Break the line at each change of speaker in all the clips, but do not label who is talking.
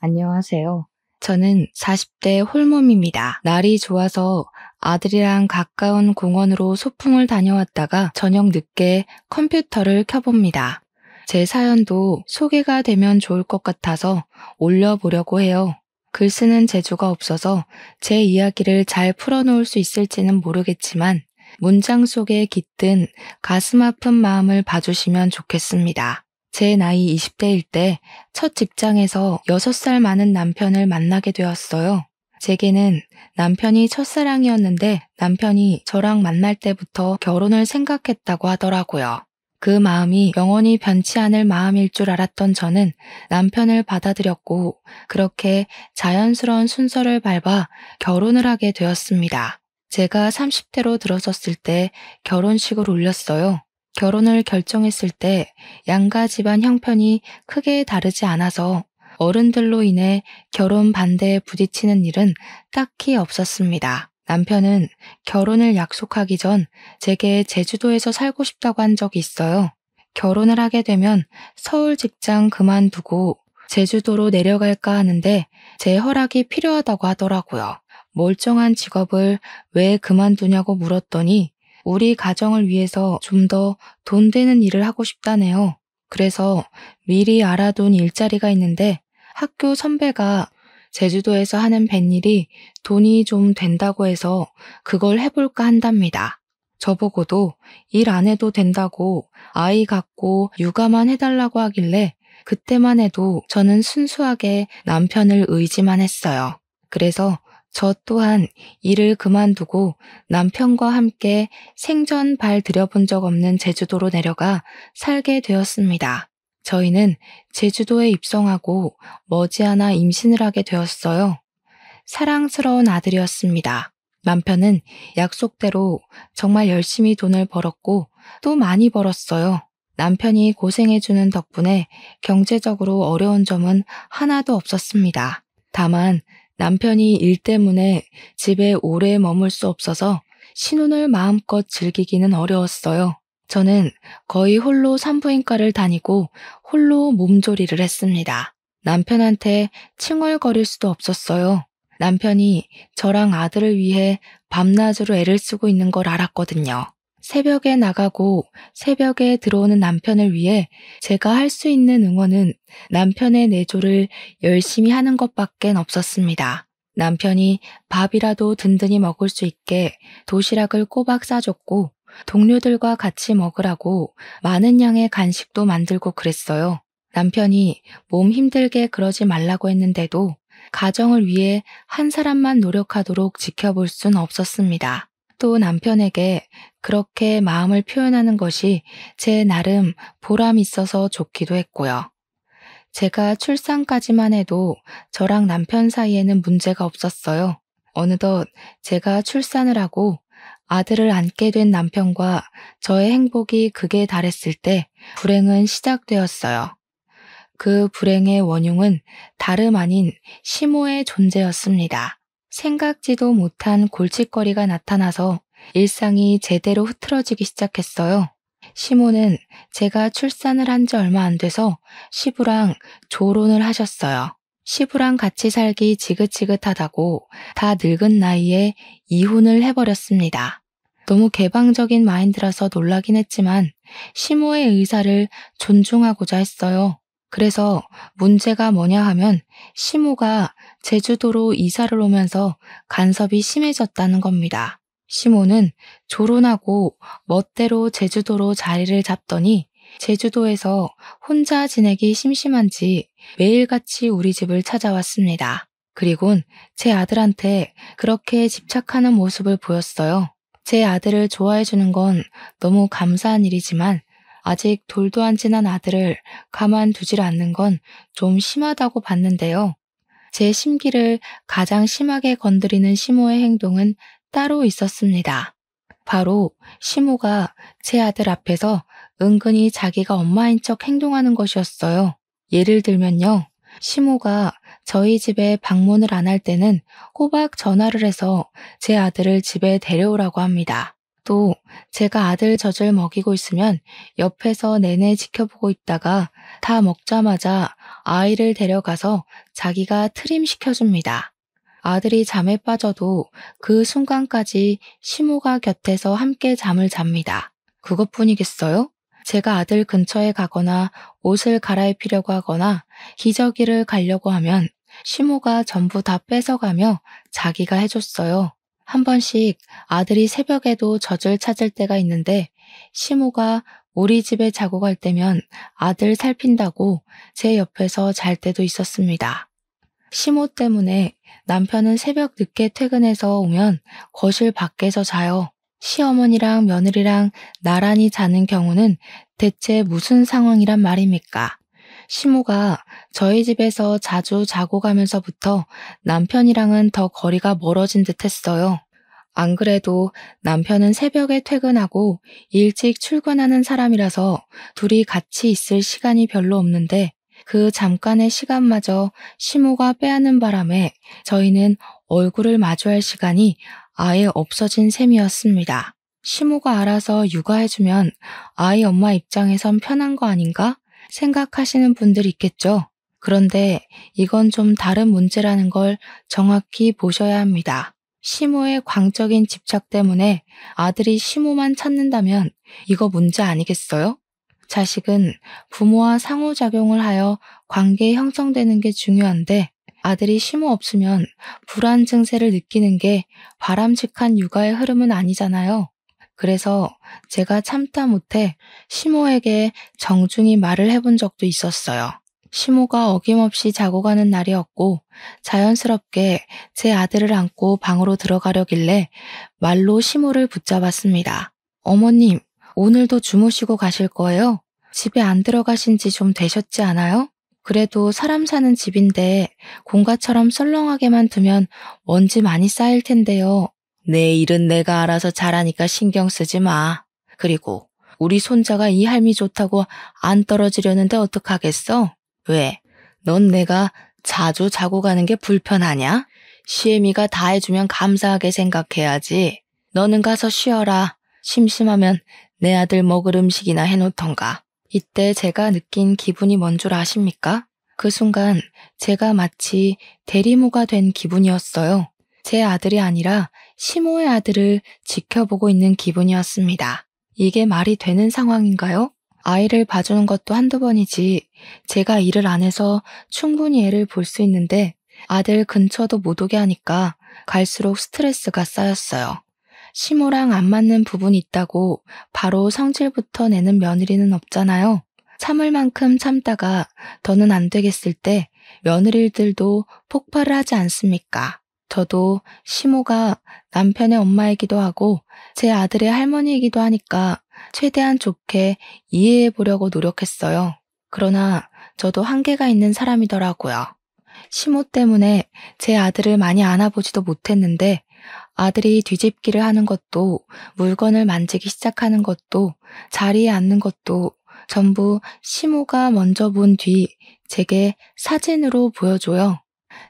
안녕하세요. 저는 40대 홀몸입니다. 날이 좋아서 아들이랑 가까운 공원으로 소풍을 다녀왔다가 저녁 늦게 컴퓨터를 켜봅니다. 제 사연도 소개가 되면 좋을 것 같아서 올려보려고 해요. 글 쓰는 재주가 없어서 제 이야기를 잘 풀어놓을 수 있을지는 모르겠지만 문장 속에 깃든 가슴 아픈 마음을 봐주시면 좋겠습니다. 제 나이 20대일 때 첫 직장에서 6살 많은 남편을 만나게 되었어요. 제게는 남편이 첫사랑이었는데 남편이 저랑 만날 때부터 결혼을 생각했다고 하더라고요. 그 마음이 영원히 변치 않을 마음일 줄 알았던 저는 남편을 받아들였고 그렇게 자연스러운 순서를 밟아 결혼을 하게 되었습니다. 제가 30대로 들어섰을 때 결혼식을 올렸어요. 결혼을 결정했을 때 양가 집안 형편이 크게 다르지 않아서 어른들로 인해 결혼 반대에 부딪히는 일은 딱히 없었습니다. 남편은 결혼을 약속하기 전 제게 제주도에서 살고 싶다고 한 적이 있어요. 결혼을 하게 되면 서울 직장 그만두고 제주도로 내려갈까 하는데 제 허락이 필요하다고 하더라고요. 멀쩡한 직업을 왜 그만두냐고 물었더니 우리 가정을 위해서 좀 더 돈 되는 일을 하고 싶다네요. 그래서 미리 알아둔 일자리가 있는데 학교 선배가 제주도에서 하는 뱃일이 돈이 좀 된다고 해서 그걸 해볼까 한답니다. 저보고도 일 안 해도 된다고 아이 갖고 육아만 해달라고 하길래 그때만 해도 저는 순수하게 남편을 의지만 했어요. 그래서 저 또한 일을 그만두고 남편과 함께 생전 발 들여본 적 없는 제주도로 내려가 살게 되었습니다. 저희는 제주도에 입성하고 머지않아 임신을 하게 되었어요. 사랑스러운 아들이었습니다. 남편은 약속대로 정말 열심히 돈을 벌었고 또 많이 벌었어요. 남편이 고생해주는 덕분에 경제적으로 어려운 점은 하나도 없었습니다. 다만 남편이 일 때문에 집에 오래 머물 수 없어서 신혼을 마음껏 즐기기는 어려웠어요. 저는 거의 홀로 산부인과를 다니고 홀로 몸조리를 했습니다. 남편한테 칭얼거릴 수도 없었어요. 남편이 저랑 아들을 위해 밤낮으로 애를 쓰고 있는 걸 알았거든요. 새벽에 나가고 새벽에 들어오는 남편을 위해 제가 할 수 있는 응원은 남편의 내조를 열심히 하는 것밖엔 없었습니다. 남편이 밥이라도 든든히 먹을 수 있게 도시락을 꼬박 싸줬고 동료들과 같이 먹으라고 많은 양의 간식도 만들고 그랬어요. 남편이 몸 힘들게 그러지 말라고 했는데도 가정을 위해 한 사람만 노력하도록 지켜볼 순 없었습니다. 또 남편에게 그렇게 마음을 표현하는 것이 제 나름 보람 있어서 좋기도 했고요. 제가 출산까지만 해도 저랑 남편 사이에는 문제가 없었어요. 어느덧 제가 출산을 하고 아들을 안게 된 남편과 저의 행복이 극에 달했을 때 불행은 시작되었어요. 그 불행의 원흉은 다름 아닌 시모의 존재였습니다. 생각지도 못한 골칫거리가 나타나서 일상이 제대로 흐트러지기 시작했어요. 시모는 제가 출산을 한 지 얼마 안 돼서 시부랑 조론을 하셨어요. 시부랑 같이 살기 지긋지긋하다고 다 늙은 나이에 이혼을 해버렸습니다. 너무 개방적인 마인드라서 놀라긴 했지만 시모의 의사를 존중하고자 했어요. 그래서 문제가 뭐냐 하면 시모가 제주도로 이사를 오면서 간섭이 심해졌다는 겁니다. 시모는 조론하고 멋대로 제주도로 자리를 잡더니 제주도에서 혼자 지내기 심심한지 매일같이 우리 집을 찾아왔습니다. 그리곤 제 아들한테 그렇게 집착하는 모습을 보였어요. 제 아들을 좋아해주는 건 너무 감사한 일이지만 아직 돌도 안 지난 아들을 가만두질 않는 건 좀 심하다고 봤는데요. 제 심기를 가장 심하게 건드리는 시모의 행동은 따로 있었습니다. 바로 시모가 제 아들 앞에서 은근히 자기가 엄마인 척 행동하는 것이었어요. 예를 들면요. 시모가 저희 집에 방문을 안 할 때는 꼬박 전화를 해서 제 아들을 집에 데려오라고 합니다. 또 제가 아들 젖을 먹이고 있으면 옆에서 내내 지켜보고 있다가 다 먹자마자 아이를 데려가서 자기가 트림 시켜줍니다. 아들이 잠에 빠져도 그 순간까지 시모가 곁에서 함께 잠을 잡니다. 그것뿐이겠어요? 제가 아들 근처에 가거나 옷을 갈아입히려고 하거나 기저귀를 가려고 하면 시모가 전부 다 뺏어가며 자기가 해줬어요. 한 번씩 아들이 새벽에도 젖을 찾을 때가 있는데 시모가 우리 집에 자고 갈 때면 아들 살핀다고 제 옆에서 잘 때도 있었습니다. 시모 때문에 남편은 새벽 늦게 퇴근해서 오면 거실 밖에서 자요. 시어머니랑 며느리랑 나란히 자는 경우는 대체 무슨 상황이란 말입니까? 시모가 저희 집에서 자주 자고 가면서부터 남편이랑은 더 거리가 멀어진 듯 했어요. 안 그래도 남편은 새벽에 퇴근하고 일찍 출근하는 사람이라서 둘이 같이 있을 시간이 별로 없는데 그 잠깐의 시간마저 시모가 빼앗는 바람에 저희는 얼굴을 마주할 시간이 아예 없어진 셈이었습니다. 시모가 알아서 육아해주면 아이 엄마 입장에선 편한 거 아닌가 생각하시는 분들 있겠죠. 그런데 이건 좀 다른 문제라는 걸 정확히 보셔야 합니다. 시모의 광적인 집착 때문에 아들이 시모만 찾는다면 이거 문제 아니겠어요? 자식은 부모와 상호작용을 하여 관계 형성되는 게 중요한데 아들이 시모 없으면 불안 증세를 느끼는 게 바람직한 육아의 흐름은 아니잖아요. 그래서 제가 참다 못해 시모에게 정중히 말을 해본 적도 있었어요. 시모가 어김없이 자고 가는 날이었고 자연스럽게 제 아들을 안고 방으로 들어가려길래 말로 시모를 붙잡았습니다. 어머님, 오늘도 주무시고 가실 거예요? 집에 안 들어가신 지 좀 되셨지 않아요? 그래도 사람 사는 집인데 공가처럼 썰렁하게만 두면 먼지 많이 쌓일 텐데요. 내 일은 내가 알아서 잘하니까 신경 쓰지 마. 그리고 우리 손자가 이 할미 좋다고 안 떨어지려는데 어떡하겠어? 왜? 넌 내가 자주 자고 가는 게 불편하냐? 시애미가 다 해주면 감사하게 생각해야지. 너는 가서 쉬어라. 심심하면 내 아들 먹을 음식이나 해놓던가. 이때 제가 느낀 기분이 뭔 줄 아십니까? 그 순간 제가 마치 대리모가 된 기분이었어요. 제 아들이 아니라 시모의 아들을 지켜보고 있는 기분이었습니다. 이게 말이 되는 상황인가요? 아이를 봐주는 것도 한두 번이지 제가 일을 안 해서 충분히 애를 볼 수 있는데 아들 근처도 못 오게 하니까 갈수록 스트레스가 쌓였어요. 시모랑 안 맞는 부분이 있다고 바로 성질부터 내는 며느리는 없잖아요. 참을 만큼 참다가 더는 안 되겠을 때 며느리들도 폭발을 하지 않습니까? 저도 시모가 남편의 엄마이기도 하고 제 아들의 할머니이기도 하니까 최대한 좋게 이해해 보려고 노력했어요. 그러나 저도 한계가 있는 사람이더라고요. 시모 때문에 제 아들을 많이 안아보지도 못했는데 아들이 뒤집기를 하는 것도 물건을 만지기 시작하는 것도 자리에 앉는 것도 전부 시모가 먼저 본 뒤 제게 사진으로 보여줘요.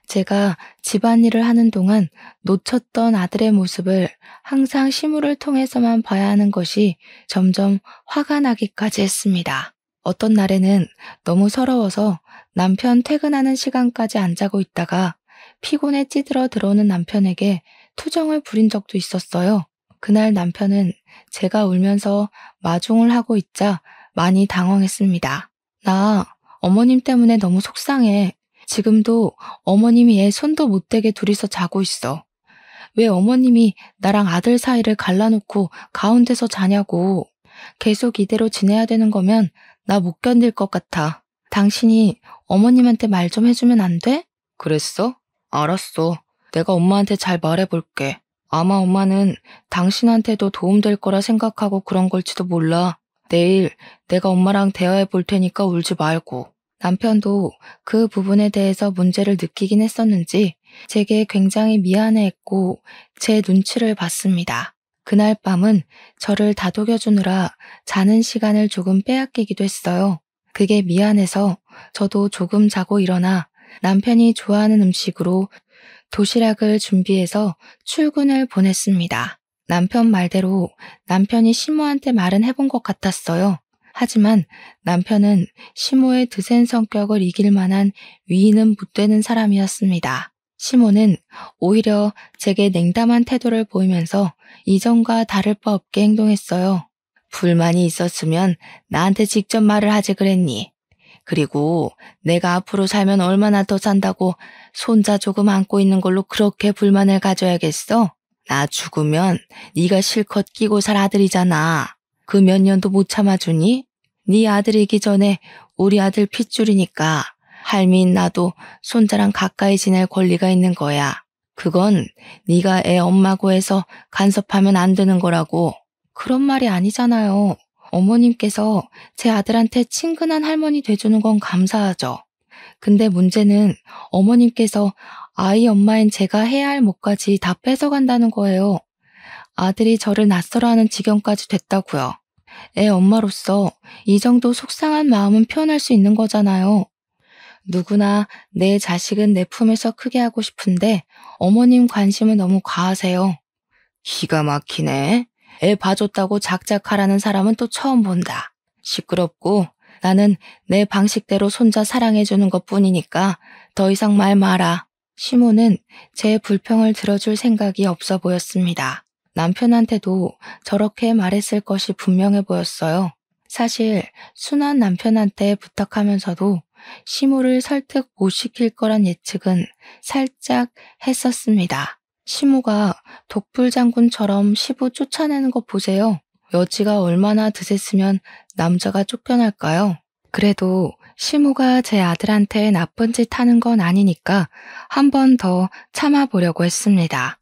제가 집안일을 하는 동안 놓쳤던 아들의 모습을 항상 시모를 통해서만 봐야 하는 것이 점점 화가 나기까지 했습니다. 어떤 날에는 너무 서러워서 남편 퇴근하는 시간까지 안 자고 있다가 피곤에 찌들어 들어오는 남편에게 투정을 부린 적도 있었어요. 그날 남편은 제가 울면서 마중을 하고 있자 많이 당황했습니다. 나 어머님 때문에 너무 속상해. 지금도 어머님이 애 손도 못 대게 둘이서 자고 있어. 왜 어머님이 나랑 아들 사이를 갈라놓고 가운데서 자냐고. 계속 이대로 지내야 되는 거면 나 못 견딜 것 같아. 당신이 어머님한테 말 좀 해주면 안 돼? 그랬어? 알았어. 내가 엄마한테 잘 말해볼게. 아마 엄마는 당신한테도 도움될 거라 생각하고 그런 걸지도 몰라. 내일 내가 엄마랑 대화해 볼 테니까 울지 말고. 남편도 그 부분에 대해서 문제를 느끼긴 했었는지 제게 굉장히 미안해했고 제 눈치를 봤습니다. 그날 밤은 저를 다독여주느라 자는 시간을 조금 빼앗기기도 했어요. 그게 미안해서 저도 조금 자고 일어나 남편이 좋아하는 음식으로 도시락을 준비해서 출근을 보냈습니다. 남편 말대로 남편이 시모한테 말은 해본 것 같았어요. 하지만 남편은 시모의 드센 성격을 이길 만한 위인은 못 되는 사람이었습니다. 시모는 오히려 제게 냉담한 태도를 보이면서 이전과 다를 바 없게 행동했어요. 불만이 있었으면 나한테 직접 말을 하지 그랬니? 그리고 내가 앞으로 살면 얼마나 더 산다고 손자 조금 안고 있는 걸로 그렇게 불만을 가져야겠어? 나 죽으면 네가 실컷 끼고 살 아들이잖아. 그 몇 년도 못 참아주니? 네 아들이기 전에 우리 아들 핏줄이니까 할미인 나도 손자랑 가까이 지낼 권리가 있는 거야. 그건 네가 애 엄마고 해서 간섭하면 안 되는 거라고. 그런 말이 아니잖아요. 어머님께서 제 아들한테 친근한 할머니 돼주는 건 감사하죠. 근데 문제는 어머님께서 아이 엄마인 제가 해야 할 몫까지 다 뺏어간다는 거예요. 아들이 저를 낯설어하는 지경까지 됐다고요. 애 엄마로서 이 정도 속상한 마음은 표현할 수 있는 거잖아요. 누구나 내 자식은 내 품에서 크게 하고 싶은데 어머님 관심은 너무 과하세요. 기가 막히네. 애 봐줬다고 작작하라는 사람은 또 처음 본다. 시끄럽고 나는 내 방식대로 손자 사랑해주는 것뿐이니까 더 이상 말 마라. 시모는 제 불평을 들어줄 생각이 없어 보였습니다. 남편한테도 저렇게 말했을 것이 분명해 보였어요. 사실 순한 남편한테 부탁하면서도 시모를 설득 못 시킬 거란 예측은 살짝 했었습니다. 시모가 독불장군처럼 시부 쫓아내는 것 보세요. 여지가 얼마나 드셌으면 남자가 쫓겨날까요? 그래도 시모가 제 아들한테 나쁜 짓 하는 건 아니니까 한 번 더 참아보려고 했습니다.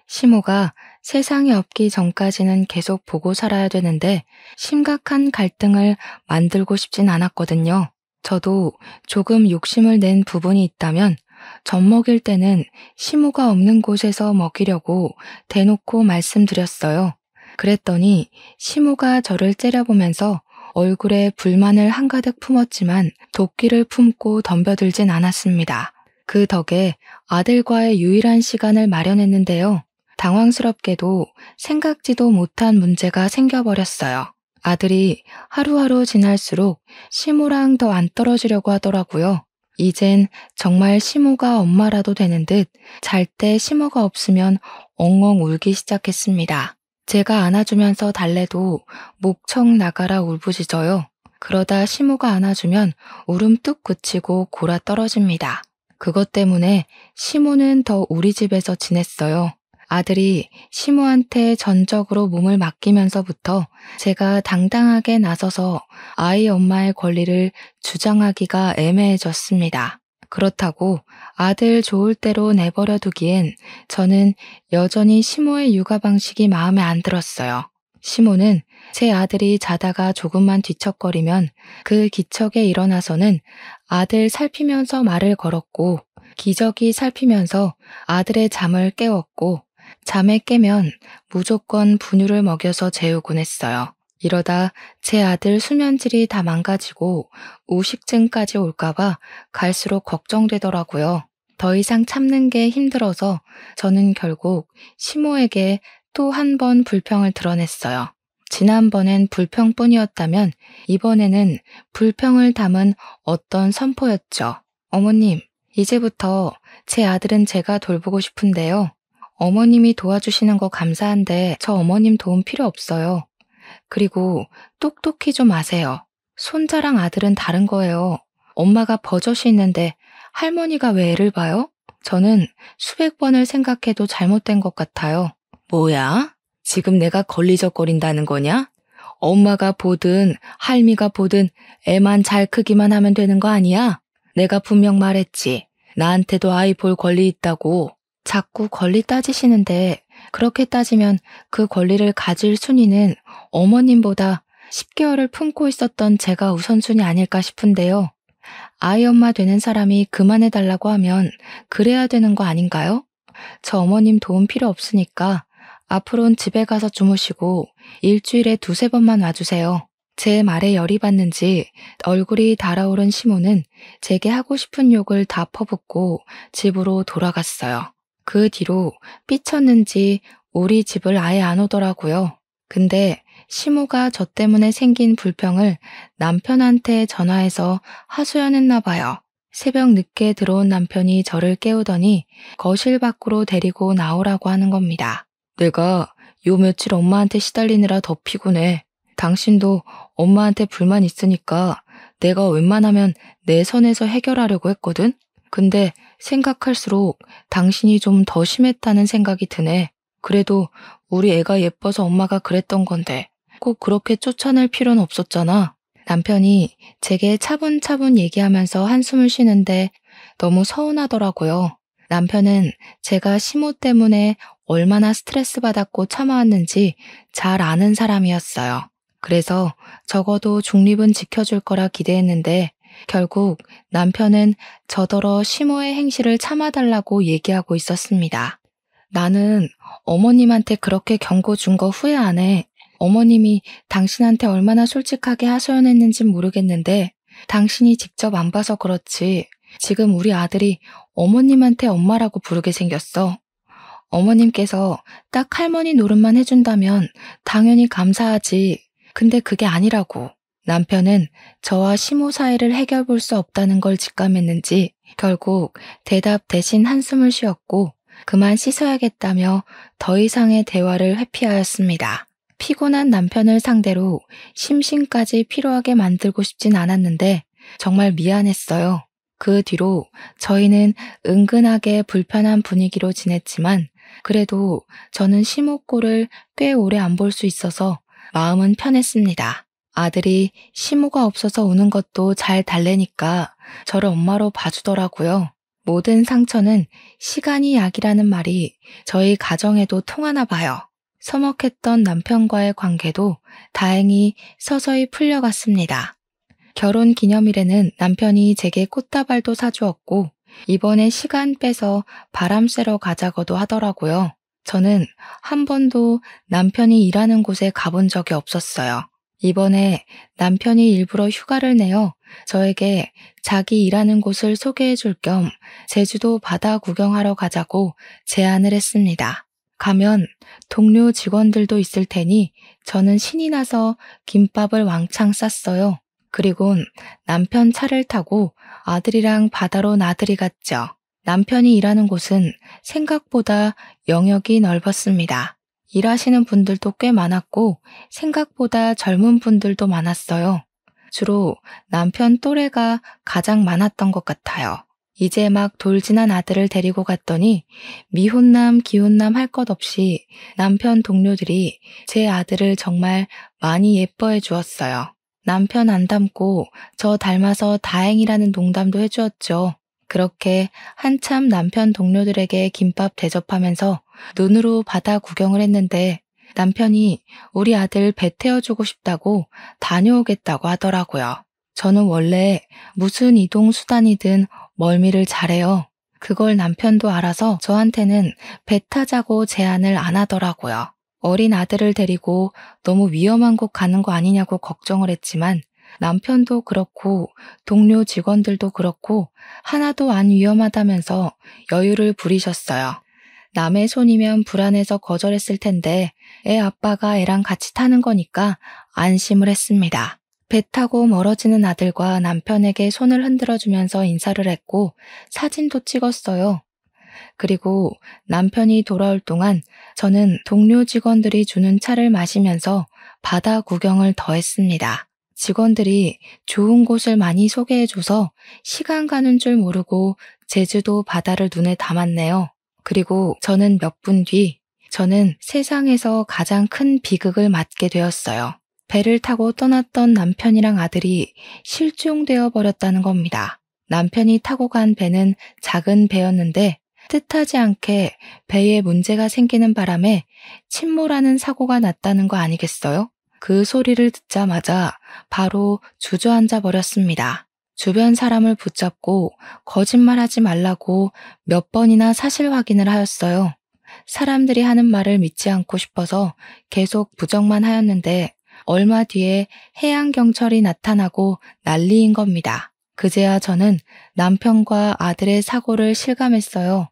시모가 세상이 없기 전까지는 계속 보고 살아야 되는데 심각한 갈등을 만들고 싶진 않았거든요. 저도 조금 욕심을 낸 부분이 있다면 젖 먹일 때는 시모가 없는 곳에서 먹이려고 대놓고 말씀드렸어요. 그랬더니 시모가 저를 째려보면서 얼굴에 불만을 한가득 품었지만 도끼를 품고 덤벼들진 않았습니다. 그 덕에 아들과의 유일한 시간을 마련했는데요. 당황스럽게도 생각지도 못한 문제가 생겨버렸어요. 아들이 하루하루 지날수록 시모랑 더 안 떨어지려고 하더라고요. 이젠 정말 시모가 엄마라도 되는 듯 잘 때 시모가 없으면 엉엉 울기 시작했습니다. 제가 안아주면서 달래도 목청 나가라 울부짖어요. 그러다 시모가 안아주면 울음 뚝 그치고 골아 떨어집니다. 그것 때문에 시모는 더 우리 집에서 지냈어요. 아들이 시모한테 전적으로 몸을 맡기면서부터 제가 당당하게 나서서 아이 엄마의 권리를 주장하기가 애매해졌습니다. 그렇다고 아들 좋을 대로 내버려 두기엔 저는 여전히 시모의 육아 방식이 마음에 안 들었어요. 시모는 제 아들이 자다가 조금만 뒤척거리면 그 기척에 일어나서는 아들 살피면서 말을 걸었고 기저귀 살피면서 아들의 잠을 깨웠고 잠에 깨면 무조건 분유를 먹여서 재우곤 했어요. 이러다 제 아들 수면질이 다 망가지고 우식증까지 올까봐 갈수록 걱정되더라고요. 더 이상 참는 게 힘들어서 저는 결국 시모에게 또 한 번 불평을 드러냈어요. 지난번엔 불평뿐이었다면 이번에는 불평을 담은 어떤 선포였죠. 어머님, 이제부터 제 아들은 제가 돌보고 싶은데요. 어머님이 도와주시는 거 감사한데 저 어머님 도움 필요 없어요. 그리고 똑똑히 좀 아세요. 손자랑 아들은 다른 거예요. 엄마가 버젓이 있는데 할머니가 왜 애를 봐요? 저는 수백 번을 생각해도 잘못된 것 같아요. 뭐야? 지금 내가 걸리적거린다는 거냐? 엄마가 보든 할미가 보든 애만 잘 크기만 하면 되는 거 아니야? 내가 분명 말했지. 나한테도 아이 볼 권리 있다고. 자꾸 권리 따지시는데 그렇게 따지면 그 권리를 가질 순위는 어머님보다 10개월을 품고 있었던 제가 우선순위 아닐까 싶은데요. 아이 엄마 되는 사람이 그만해달라고 하면 그래야 되는 거 아닌가요? 저 어머님 도움 필요 없으니까 앞으로는 집에 가서 주무시고 일주일에 2-3번만 와주세요. 제 말에 열이 받는지 얼굴이 달아오른 시모는 제게 하고 싶은 욕을 다 퍼붓고 집으로 돌아갔어요. 그 뒤로 삐쳤는지 우리 집을 아예 안 오더라고요. 근데 시모가 저 때문에 생긴 불평을 남편한테 전화해서 하소연했나 봐요. 새벽 늦게 들어온 남편이 저를 깨우더니 거실 밖으로 데리고 나오라고 하는 겁니다. 내가 요 며칠 엄마한테 시달리느라 더 피곤해. 당신도 엄마한테 불만 있으니까 내가 웬만하면 내 선에서 해결하려고 했거든? 근데 생각할수록 당신이 좀 더 심했다는 생각이 드네. 그래도 우리 애가 예뻐서 엄마가 그랬던 건데 꼭 그렇게 쫓아낼 필요는 없었잖아. 남편이 제게 차분차분 얘기하면서 한숨을 쉬는데 너무 서운하더라고요. 남편은 제가 시모 때문에 얼마나 스트레스 받았고 참아왔는지 잘 아는 사람이었어요. 그래서 적어도 중립은 지켜줄 거라 기대했는데 결국 남편은 저더러 시모의 행실을 참아달라고 얘기하고 있었습니다. 나는 어머님한테 그렇게 경고 준 거 후회 안 해. 어머님이 당신한테 얼마나 솔직하게 하소연했는진 모르겠는데 당신이 직접 안 봐서 그렇지. 지금 우리 아들이 어머님한테 엄마라고 부르게 생겼어. 어머님께서 딱 할머니 노릇만 해준다면 당연히 감사하지. 근데 그게 아니라고. 남편은 저와 시모 사이를 해결 볼 수 없다는 걸 직감했는지 결국 대답 대신 한숨을 쉬었고 그만 씻어야겠다며 더 이상의 대화를 회피하였습니다. 피곤한 남편을 상대로 심신까지 피로하게 만들고 싶진 않았는데 정말 미안했어요. 그 뒤로 저희는 은근하게 불편한 분위기로 지냈지만 그래도 저는 시모 꼴을 꽤 오래 안 볼 수 있어서 마음은 편했습니다. 아들이 시모가 없어서 우는 것도 잘 달래니까 저를 엄마로 봐주더라고요. 모든 상처는 시간이 약이라는 말이 저희 가정에도 통하나 봐요. 서먹했던 남편과의 관계도 다행히 서서히 풀려갔습니다. 결혼 기념일에는 남편이 제게 꽃다발도 사주었고 이번에 시간 빼서 바람 쐬러 가자고도 하더라고요. 저는 한 번도 남편이 일하는 곳에 가본 적이 없었어요. 이번에 남편이 일부러 휴가를 내어 저에게 자기 일하는 곳을 소개해 줄 겸 제주도 바다 구경하러 가자고 제안을 했습니다. 가면 동료 직원들도 있을 테니 저는 신이 나서 김밥을 왕창 쌌어요. 그리곤 남편 차를 타고 아들이랑 바다로 나들이 갔죠. 남편이 일하는 곳은 생각보다 영역이 넓었습니다. 일하시는 분들도 꽤 많았고 생각보다 젊은 분들도 많았어요. 주로 남편 또래가 가장 많았던 것 같아요. 이제 막 돌진한 아들을 데리고 갔더니 미혼남, 기혼남 할 것 없이 남편 동료들이 제 아들을 정말 많이 예뻐해 주었어요. 남편 안 닮고 저 닮아서 다행이라는 농담도 해주었죠. 그렇게 한참 남편 동료들에게 김밥 대접하면서 눈으로 바다 구경을 했는데 남편이 우리 아들 배 태워주고 싶다고 다녀오겠다고 하더라고요. 저는 원래 무슨 이동 수단이든 멀미를 잘해요. 그걸 남편도 알아서 저한테는 배 타자고 제안을 안 하더라고요. 어린 아들을 데리고 너무 위험한 곳 가는 거 아니냐고 걱정을 했지만 남편도 그렇고 동료 직원들도 그렇고 하나도 안 위험하다면서 여유를 부리셨어요. 남의 손이면 불안해서 거절했을 텐데 애 아빠가 애랑 같이 타는 거니까 안심을 했습니다. 배 타고 멀어지는 아들과 남편에게 손을 흔들어주면서 인사를 했고 사진도 찍었어요. 그리고 남편이 돌아올 동안 저는 동료 직원들이 주는 차를 마시면서 바다 구경을 더 했습니다. 직원들이 좋은 곳을 많이 소개해줘서 시간 가는 줄 모르고 제주도 바다를 눈에 담았네요. 그리고 저는 몇 분 뒤, 저는 세상에서 가장 큰 비극을 맞게 되었어요. 배를 타고 떠났던 남편이랑 아들이 실종되어 버렸다는 겁니다. 남편이 타고 간 배는 작은 배였는데 뜻하지 않게 배에 문제가 생기는 바람에 침몰하는 사고가 났다는 거 아니겠어요? 그 소리를 듣자마자 바로 주저앉아 버렸습니다. 주변 사람을 붙잡고 거짓말하지 말라고 몇 번이나 사실 확인을 하였어요. 사람들이 하는 말을 믿지 않고 싶어서 계속 부정만 하였는데 얼마 뒤에 해양경찰이 나타나고 난리인 겁니다. 그제야 저는 남편과 아들의 사고를 실감했어요.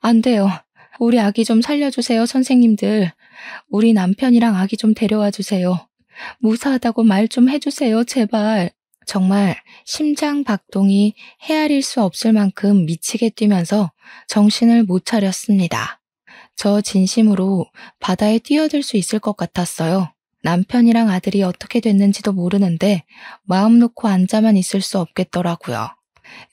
안 돼요. 우리 아기 좀 살려주세요, 선생님들. 우리 남편이랑 아기 좀 데려와 주세요. 무사하다고 말 좀 해주세요, 제발. 정말 심장 박동이 헤아릴 수 없을 만큼 미치게 뛰면서 정신을 못 차렸습니다. 저 진심으로 바다에 뛰어들 수 있을 것 같았어요. 남편이랑 아들이 어떻게 됐는지도 모르는데 마음 놓고 앉아만 있을 수 없겠더라고요.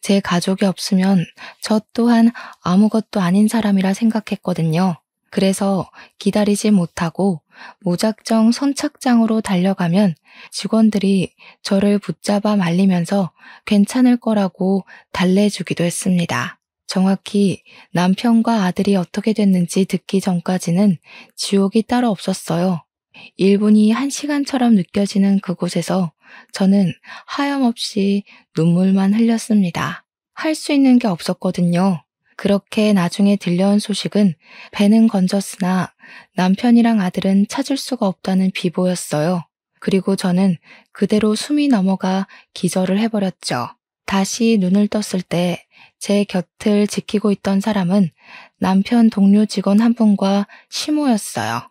제 가족이 없으면 저 또한 아무것도 아닌 사람이라 생각했거든요. 그래서 기다리지 못하고 무작정 선착장으로 달려가면 직원들이 저를 붙잡아 말리면서 괜찮을 거라고 달래주기도 했습니다. 정확히 남편과 아들이 어떻게 됐는지 듣기 전까지는 지옥이 따로 없었어요. 1분이 1시간처럼 느껴지는 그곳에서 저는 하염없이 눈물만 흘렸습니다. 할 수 있는 게 없었거든요. 그렇게 나중에 들려온 소식은 배는 건졌으나 남편이랑 아들은 찾을 수가 없다는 비보였어요. 그리고 저는 그대로 숨이 넘어가 기절을 해버렸죠. 다시 눈을 떴을 때 제 곁을 지키고 있던 사람은 남편 동료 직원 한 분과 시모였어요.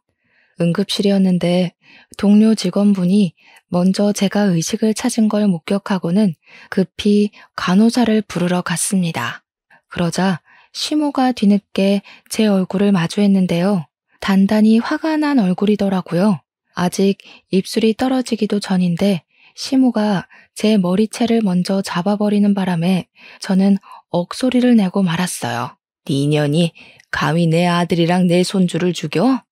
응급실이었는데 동료 직원분이 먼저 제가 의식을 찾은 걸 목격하고는 급히 간호사를 부르러 갔습니다. 그러자 시모가 뒤늦게 제 얼굴을 마주했는데요. 단단히 화가 난 얼굴이더라고요. 아직 입술이 떨어지기도 전인데 시모가 제 머리채를 먼저 잡아버리는 바람에 저는 억소리를 내고 말았어요. 네 년이 감히 내 아들이랑 내 손주를 죽여?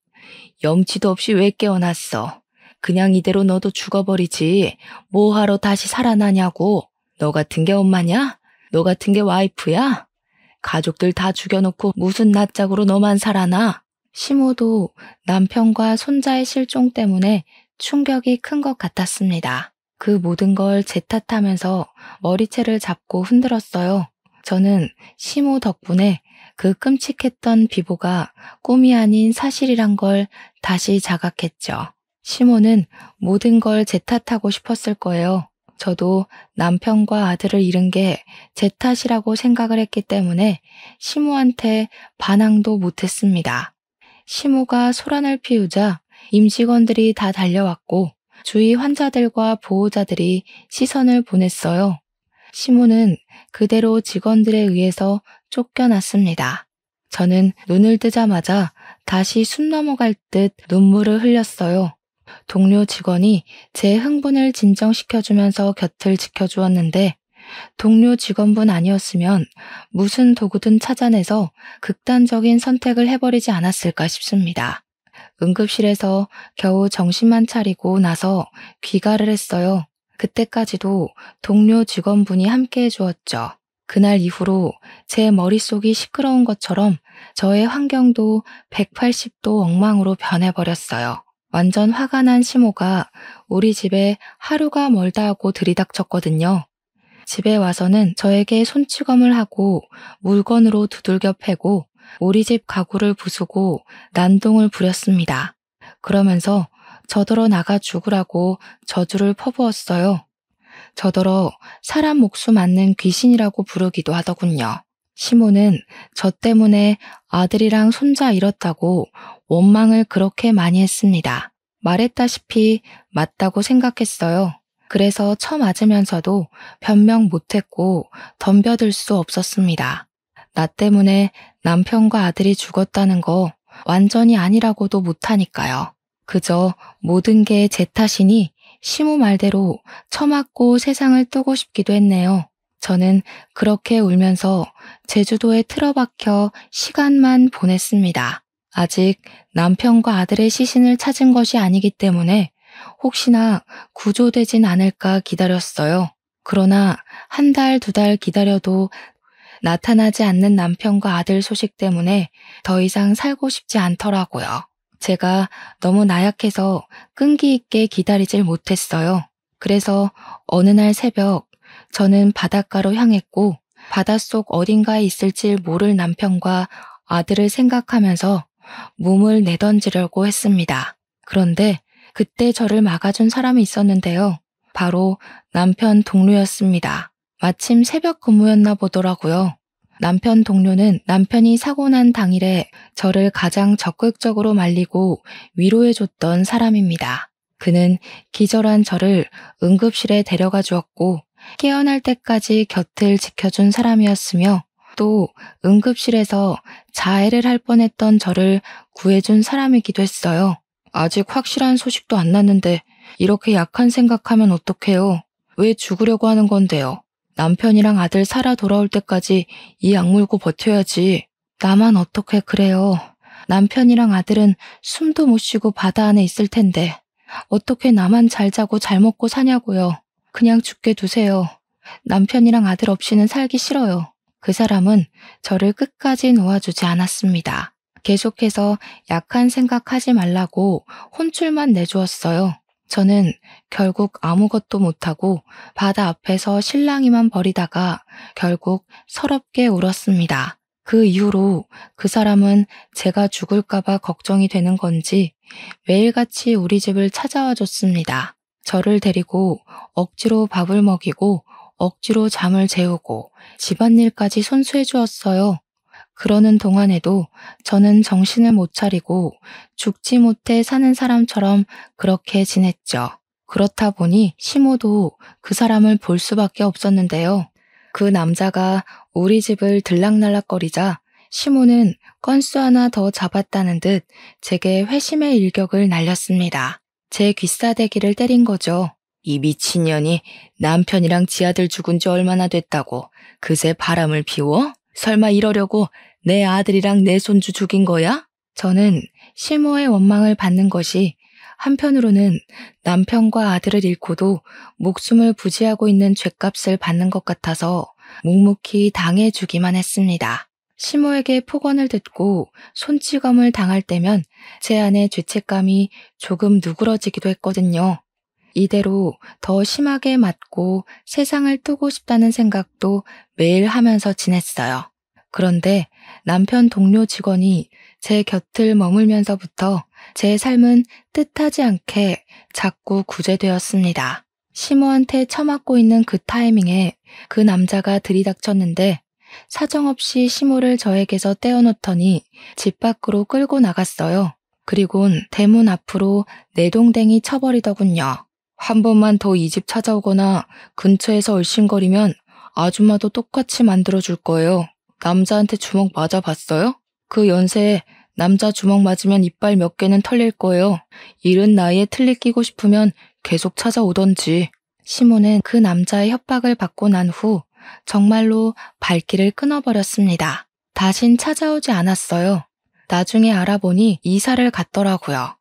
염치도 없이 왜 깨어났어? 그냥 이대로 너도 죽어버리지. 뭐하러 다시 살아나냐고. 너 같은 게 엄마냐? 너 같은 게 와이프야? 가족들 다 죽여놓고 무슨 낯짝으로 너만 살아나? 시모도 남편과 손자의 실종 때문에 충격이 큰 것 같았습니다. 그 모든 걸 제 탓하면서 머리채를 잡고 흔들었어요. 저는 시모 덕분에 그 끔찍했던 비보가 꿈이 아닌 사실이란 걸 다시 자각했죠. 시모는 모든 걸 제 탓하고 싶었을 거예요. 저도 남편과 아들을 잃은 게 제 탓이라고 생각을 했기 때문에 시모한테 반항도 못했습니다. 시모가 소란을 피우자 임직원들이 다 달려왔고 주위 환자들과 보호자들이 시선을 보냈어요. 시모는 그대로 직원들에 의해서 쫓겨났습니다. 저는 눈을 뜨자마자 다시 숨 넘어갈 듯 눈물을 흘렸어요. 동료 직원이 제 흥분을 진정시켜주면서 곁을 지켜주었는데 동료 직원분 아니었으면 무슨 도구든 찾아내서 극단적인 선택을 해버리지 않았을까 싶습니다. 응급실에서 겨우 정신만 차리고 나서 귀가를 했어요. 그때까지도 동료 직원분이 함께 해주었죠. 그날 이후로 제 머릿속이 시끄러운 것처럼 저의 환경도 180도 엉망으로 변해버렸어요. 완전 화가 난 시모가 우리 집에 하루가 멀다 하고 들이닥쳤거든요. 집에 와서는 저에게 손찌검을 하고 물건으로 두들겨 패고 우리 집 가구를 부수고 난동을 부렸습니다. 그러면서 저더러 나가 죽으라고 저주를 퍼부었어요. 저더러 사람 목숨 앗는 귀신이라고 부르기도 하더군요. 시모는 저 때문에 아들이랑 손자 잃었다고 원망을 그렇게 많이 했습니다. 말했다시피 맞다고 생각했어요. 그래서 처맞으면서도 변명 못했고 덤벼들 수 없었습니다. 나 때문에 남편과 아들이 죽었다는 거 완전히 아니라고도 못하니까요. 그저 모든 게 제 탓이니 시모 말대로 처맞고 세상을 뜨고 싶기도 했네요. 저는 그렇게 울면서 제주도에 틀어박혀 시간만 보냈습니다. 아직 남편과 아들의 시신을 찾은 것이 아니기 때문에 혹시나 구조되진 않을까 기다렸어요. 그러나 한 달, 2달 기다려도 나타나지 않는 남편과 아들 소식 때문에 더 이상 살고 싶지 않더라고요. 제가 너무 나약해서 끈기 있게 기다리질 못했어요. 그래서 어느 날 새벽 저는 바닷가로 향했고 바닷속 어딘가에 있을지 모를 남편과 아들을 생각하면서 몸을 내던지려고 했습니다. 그런데 그때 저를 막아준 사람이 있었는데요. 바로 남편 동료였습니다. 마침 새벽 근무였나 보더라고요. 남편 동료는 남편이 사고 난 당일에 저를 가장 적극적으로 말리고 위로해줬던 사람입니다. 그는 기절한 저를 응급실에 데려가 주었고 깨어날 때까지 곁을 지켜준 사람이었으며 또 응급실에서 자해를 할 뻔했던 저를 구해준 사람이기도 했어요. 아직 확실한 소식도 안 났는데 이렇게 약한 생각하면 어떡해요? 왜 죽으려고 하는 건데요? 남편이랑 아들 살아 돌아올 때까지 이 악물고 버텨야지. 나만 어떻게 그래요? 남편이랑 아들은 숨도 못 쉬고 바다 안에 있을 텐데 어떻게 나만 잘 자고 잘 먹고 사냐고요. 그냥 죽게 두세요. 남편이랑 아들 없이는 살기 싫어요. 그 사람은 저를 끝까지 놓아주지 않았습니다. 계속해서 약한 생각하지 말라고 혼쭐만 내주었어요. 저는 결국 아무것도 못하고 바다 앞에서 실랑이만 벌이다가 결국 서럽게 울었습니다. 그 이후로 그 사람은 제가 죽을까봐 걱정이 되는 건지 매일같이 우리 집을 찾아와 줬습니다. 저를 데리고 억지로 밥을 먹이고 억지로 잠을 재우고 집안일까지 손수해 주었어요. 그러는 동안에도 저는 정신을 못 차리고 죽지 못해 사는 사람처럼 그렇게 지냈죠. 그렇다 보니 시모도 그 사람을 볼 수밖에 없었는데요. 그 남자가 우리 집을 들락날락거리자 시모는 건수 하나 더 잡았다는 듯 제게 회심의 일격을 날렸습니다. 제 귀싸대기를 때린 거죠. 이 미친년이 남편이랑 지아들 죽은 지 얼마나 됐다고 그새 바람을 피워? 설마 이러려고 내 아들이랑 내 손주 죽인 거야? 저는 시모의 원망을 받는 것이 한편으로는 남편과 아들을 잃고도 목숨을 부지하고 있는 죗값을 받는 것 같아서 묵묵히 당해주기만 했습니다. 시모에게 폭언을 듣고 손찌검을 당할 때면 제 안의 죄책감이 조금 누그러지기도 했거든요. 이대로 더 심하게 맞고 세상을 뜨고 싶다는 생각도 매일 하면서 지냈어요. 그런데 남편 동료 직원이 제 곁을 머물면서부터 제 삶은 뜻하지 않게 자꾸 구제되었습니다. 시모한테 처맞고 있는 그 타이밍에 그 남자가 들이닥쳤는데 사정없이 시모를 저에게서 떼어놓더니 집 밖으로 끌고 나갔어요. 그리곤 대문 앞으로 내동댕이 쳐버리더군요. 한 번만 더 이 집 찾아오거나 근처에서 얼씬거리면 아줌마도 똑같이 만들어줄 거예요. 남자한테 주먹 맞아봤어요? 그 연세에 남자 주먹 맞으면 이빨 몇 개는 털릴 거예요. 이른 나이에 틀니 끼고 싶으면 계속 찾아오던지. 시모는 그 남자의 협박을 받고 난 후 정말로 발길을 끊어버렸습니다. 다신 찾아오지 않았어요. 나중에 알아보니 이사를 갔더라고요.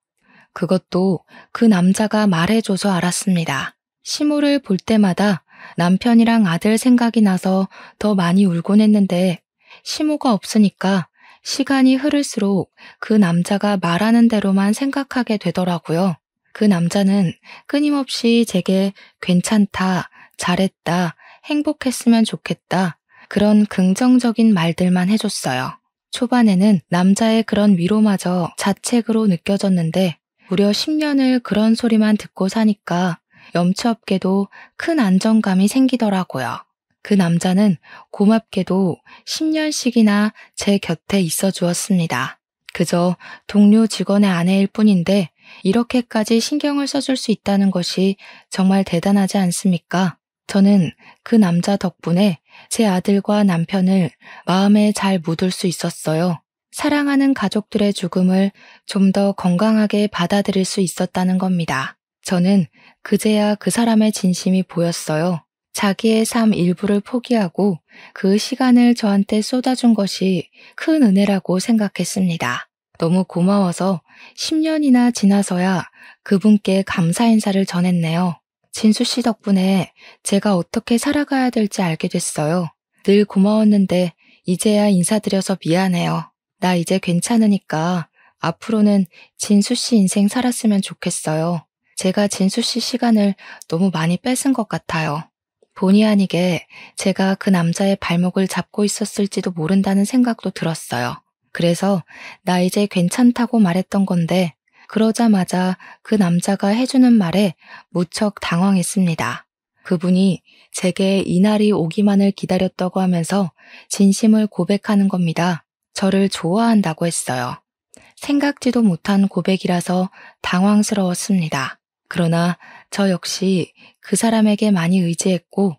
그것도 그 남자가 말해줘서 알았습니다. 시모를 볼 때마다 남편이랑 아들 생각이 나서 더 많이 울곤 했는데 시모가 없으니까 시간이 흐를수록 그 남자가 말하는 대로만 생각하게 되더라고요. 그 남자는 끊임없이 제게 괜찮다, 잘했다, 행복했으면 좋겠다 그런 긍정적인 말들만 해줬어요. 초반에는 남자의 그런 위로마저 자책으로 느껴졌는데 무려 10년을 그런 소리만 듣고 사니까 염치없게도 큰 안정감이 생기더라고요. 그 남자는 고맙게도 10년씩이나 제 곁에 있어 주었습니다. 그저 동료 직원의 아내일 뿐인데 이렇게까지 신경을 써줄 수 있다는 것이 정말 대단하지 않습니까? 저는 그 남자 덕분에 제 아들과 남편을 마음에 잘 묻을 수 있었어요. 사랑하는 가족들의 죽음을 좀 더 건강하게 받아들일 수 있었다는 겁니다. 저는 그제야 그 사람의 진심이 보였어요. 자기의 삶 일부를 포기하고 그 시간을 저한테 쏟아준 것이 큰 은혜라고 생각했습니다. 너무 고마워서 10년이나 지나서야 그분께 감사 인사를 전했네요. 진수 씨 덕분에 제가 어떻게 살아가야 될지 알게 됐어요. 늘 고마웠는데 이제야 인사드려서 미안해요. 나 이제 괜찮으니까 앞으로는 진수 씨 인생 살았으면 좋겠어요. 제가 진수 씨 시간을 너무 많이 뺏은 것 같아요. 본의 아니게 제가 그 남자의 발목을 잡고 있었을지도 모른다는 생각도 들었어요. 그래서 나 이제 괜찮다고 말했던 건데 그러자마자 그 남자가 해주는 말에 무척 당황했습니다. 그분이 제게 이날이 오기만을 기다렸다고 하면서 진심을 고백하는 겁니다. 저를 좋아한다고 했어요. 생각지도 못한 고백이라서 당황스러웠습니다. 그러나 저 역시 그 사람에게 많이 의지했고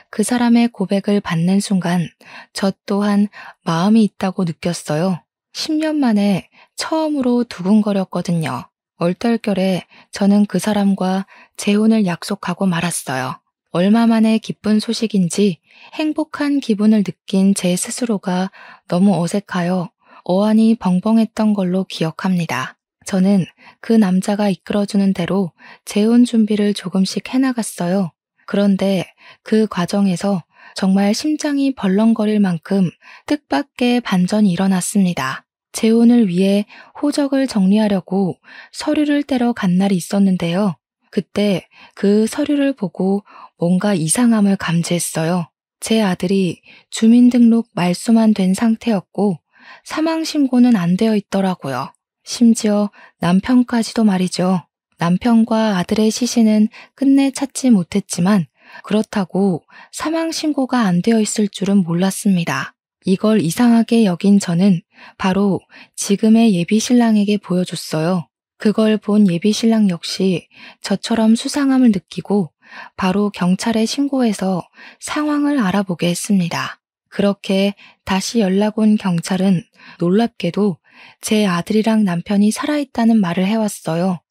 그 사람의 고백을 받는 순간 저 또한 마음이 있다고 느꼈어요. 10년 만에 처음으로 두근거렸거든요. 얼떨결에 저는 그 사람과 재혼을 약속하고 말았어요. 얼마 만에 기쁜 소식인지 행복한 기분을 느낀 제 스스로가 너무 어색하여 어안이 벙벙했던 걸로 기억합니다. 저는 그 남자가 이끌어주는 대로 재혼 준비를 조금씩 해나갔어요. 그런데 그 과정에서 정말 심장이 벌렁거릴 만큼 뜻밖의 반전이 일어났습니다. 재혼을 위해 호적을 정리하려고 서류를 떼러 간 날이 있었는데요. 그때 그 서류를 보고 뭔가 이상함을 감지했어요. 제 아들이 주민등록 말소만 된 상태였고 사망신고는 안 되어 있더라고요. 심지어 남편까지도 말이죠. 남편과 아들의 시신은 끝내 찾지 못했지만 그렇다고 사망신고가 안 되어 있을 줄은 몰랐습니다. 이걸 이상하게 여긴 저는 바로 지금의 예비신랑에게 보여줬어요. 그걸 본 예비신랑 역시 저처럼 수상함을 느끼고 바로 경찰에 신고해서 상황을 알아보게 했습니다. 그렇게 다시 연락 온 경찰은 놀랍게도 제 아들이랑 남편이 살아있다는 말을 해왔어요.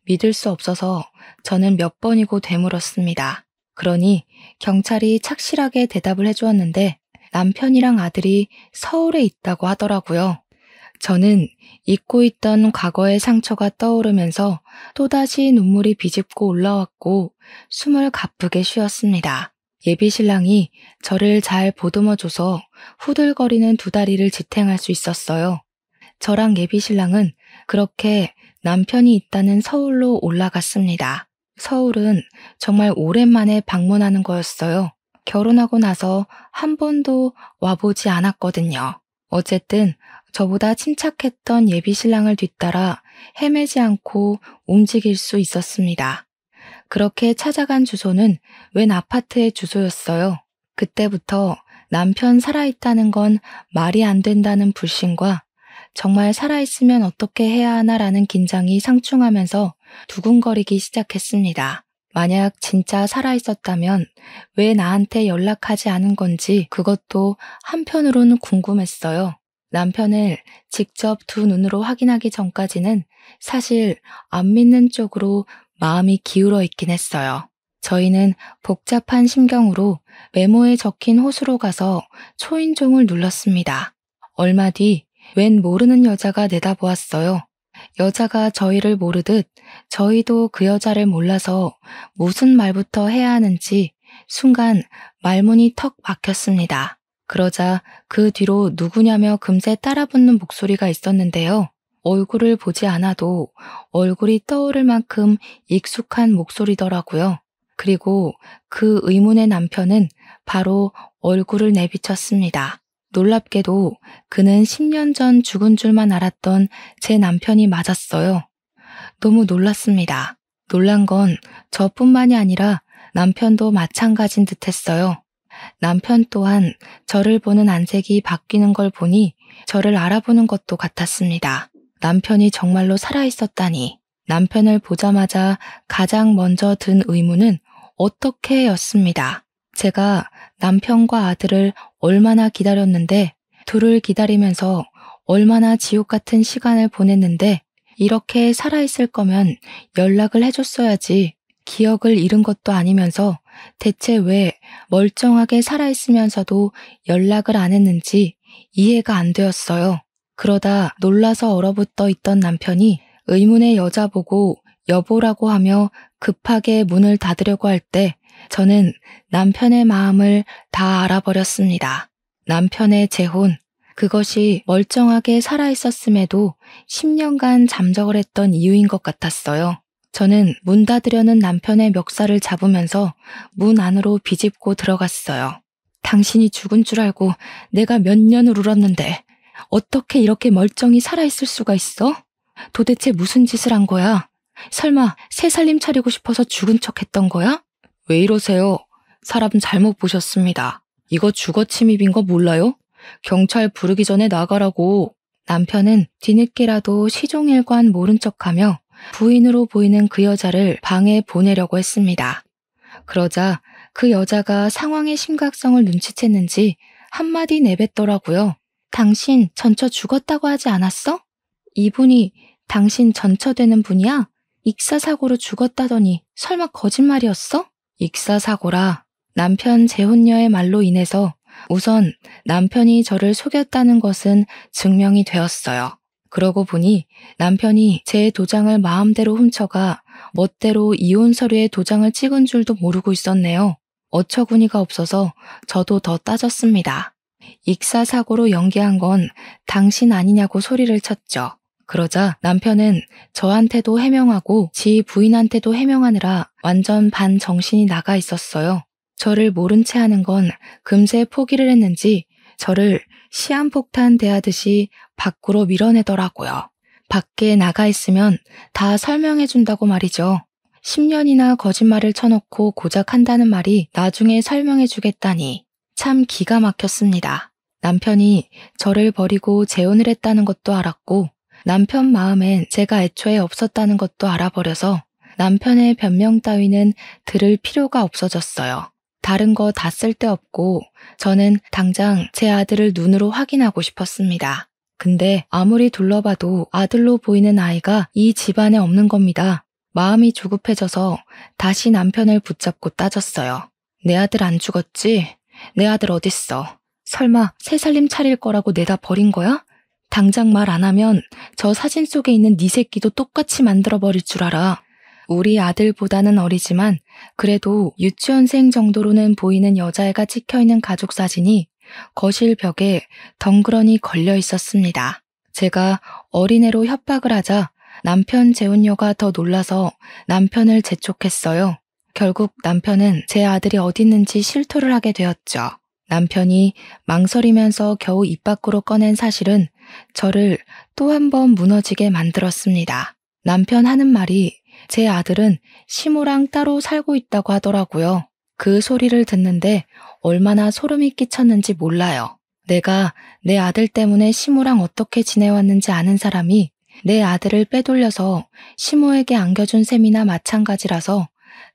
믿을 수 없어서 저는 몇 번이고 되물었습니다. 그러니 경찰이 착실하게 대답을 해주었는데 남편이랑 아들이 서울에 있다고 하더라고요. 저는 잊고 있던 과거의 상처가 떠오르면서 또다시 눈물이 비집고 올라왔고 숨을 가쁘게 쉬었습니다. 예비신랑이 저를 잘 보듬어줘서 후들거리는 두 다리를 지탱할 수 있었어요. 저랑 예비신랑은 그렇게 남편이 있다는 서울로 올라갔습니다. 서울은 정말 오랜만에 방문하는 거였어요. 결혼하고 나서 한 번도 와보지 않았거든요. 어쨌든 저보다 침착했던 예비신랑을 뒤따라 헤매지 않고 움직일 수 있었습니다. 그렇게 찾아간 주소는 웬 아파트의 주소였어요. 그때부터 남편 살아있다는 건 말이 안 된다는 불신과 정말 살아있으면 어떻게 해야 하나라는 긴장이 상충하면서 두근거리기 시작했습니다. 만약 진짜 살아있었다면 왜 나한테 연락하지 않은 건지 그것도 한편으로는 궁금했어요. 남편을 직접 두 눈으로 확인하기 전까지는 사실 안 믿는 쪽으로 마음이 기울어 있긴 했어요. 저희는 복잡한 심경으로 메모에 적힌 호수로 가서 초인종을 눌렀습니다. 얼마 뒤 웬 모르는 여자가 내다보았어요. 여자가 저희를 모르듯 저희도 그 여자를 몰라서 무슨 말부터 해야 하는지 순간 말문이 턱 막혔습니다. 그러자 그 뒤로 누구냐며 금세 따라붙는 목소리가 있었는데요. 얼굴을 보지 않아도 얼굴이 떠오를 만큼 익숙한 목소리더라고요. 그리고 그 의문의 남편은 바로 얼굴을 내비쳤습니다. 놀랍게도 그는 10년 전 죽은 줄만 알았던 제 남편이 맞았어요. 너무 놀랐습니다. 놀란 건 저뿐만이 아니라 남편도 마찬가지인 듯했어요. 남편 또한 저를 보는 안색이 바뀌는 걸 보니 저를 알아보는 것도 같았습니다. 남편이 정말로 살아있었다니. 남편을 보자마자 가장 먼저 든 의문은 어떻게 였습니다. 제가 남편과 아들을 얼마나 기다렸는데 둘을 기다리면서 얼마나 지옥 같은 시간을 보냈는데 이렇게 살아있을 거면 연락을 해줬어야지. 기억을 잃은 것도 아니면서 대체 왜 멀쩡하게 살아있으면서도 연락을 안 했는지 이해가 안 되었어요. 그러다 놀라서 얼어붙어 있던 남편이 의문의 여자 보고 여보라고 하며 급하게 문을 닫으려고 할 때 저는 남편의 마음을 다 알아버렸습니다. 남편의 재혼, 그것이 멀쩡하게 살아있었음에도 10년간 잠적을 했던 이유인 것 같았어요. 저는 문 닫으려는 남편의 멱살을 잡으면서 문 안으로 비집고 들어갔어요. 당신이 죽은 줄 알고 내가 몇 년을 울었는데 어떻게 이렇게 멀쩡히 살아있을 수가 있어? 도대체 무슨 짓을 한 거야? 설마 새 살림 차리고 싶어서 죽은 척 했던 거야? 왜 이러세요? 사람 잘못 보셨습니다. 이거 주거 침입인 거 몰라요? 경찰 부르기 전에 나가라고. 남편은 뒤늦게라도 시종일관 모른 척하며 부인으로 보이는 그 여자를 방에 보내려고 했습니다. 그러자 그 여자가 상황의 심각성을 눈치챘는지 한마디 내뱉더라고요. 당신 전처 죽었다고 하지 않았어? 이분이 당신 전처되는 분이야? 익사사고로 죽었다더니 설마 거짓말이었어? 익사사고라. 남편 재혼녀의 말로 인해서 우선 남편이 저를 속였다는 것은 증명이 되었어요. 그러고 보니 남편이 제 도장을 마음대로 훔쳐가 멋대로 이혼 서류에 도장을 찍은 줄도 모르고 있었네요. 어처구니가 없어서 저도 더 따졌습니다. 익사사고로 연기한 건 당신 아니냐고 소리를 쳤죠. 그러자 남편은 저한테도 해명하고 지 부인한테도 해명하느라 완전 반정신이 나가 있었어요. 저를 모른 채 하는 건 금세 포기를 했는지 저를 시한폭탄 대하듯이 밖으로 밀어내더라고요. 밖에 나가 있으면 다 설명해준다고 말이죠. 10년이나 거짓말을 쳐놓고 고작 한다는 말이 나중에 설명해주겠다니 참 기가 막혔습니다. 남편이 저를 버리고 재혼을 했다는 것도 알았고 남편 마음엔 제가 애초에 없었다는 것도 알아버려서 남편의 변명 따위는 들을 필요가 없어졌어요. 다른 거 다 쓸데없고 저는 당장 제 아들을 눈으로 확인하고 싶었습니다. 근데 아무리 둘러봐도 아들로 보이는 아이가 이 집안에 없는 겁니다. 마음이 조급해져서 다시 남편을 붙잡고 따졌어요. 내 아들 안 죽었지? 내 아들 어딨어? 설마 새살림 차릴 거라고 내다 버린 거야? 당장 말 안 하면 저 사진 속에 있는 네 새끼도 똑같이 만들어버릴 줄 알아. 우리 아들보다는 어리지만 그래도 유치원생 정도로는 보이는 여자애가 찍혀있는 가족 사진이 거실 벽에 덩그러니 걸려 있었습니다. 제가 어린애로 협박을 하자 남편 재혼녀가 더 놀라서 남편을 재촉했어요. 결국 남편은 제 아들이 어디 있는지 실토를 하게 되었죠. 남편이 망설이면서 겨우 입 밖으로 꺼낸 사실은 저를 또 한 번 무너지게 만들었습니다. 남편 하는 말이 제 아들은 시모랑 따로 살고 있다고 하더라고요. 그 소리를 듣는데 얼마나 소름이 끼쳤는지 몰라요. 내가 내 아들 때문에 시모랑 어떻게 지내왔는지 아는 사람이 내 아들을 빼돌려서 시모에게 안겨준 셈이나 마찬가지라서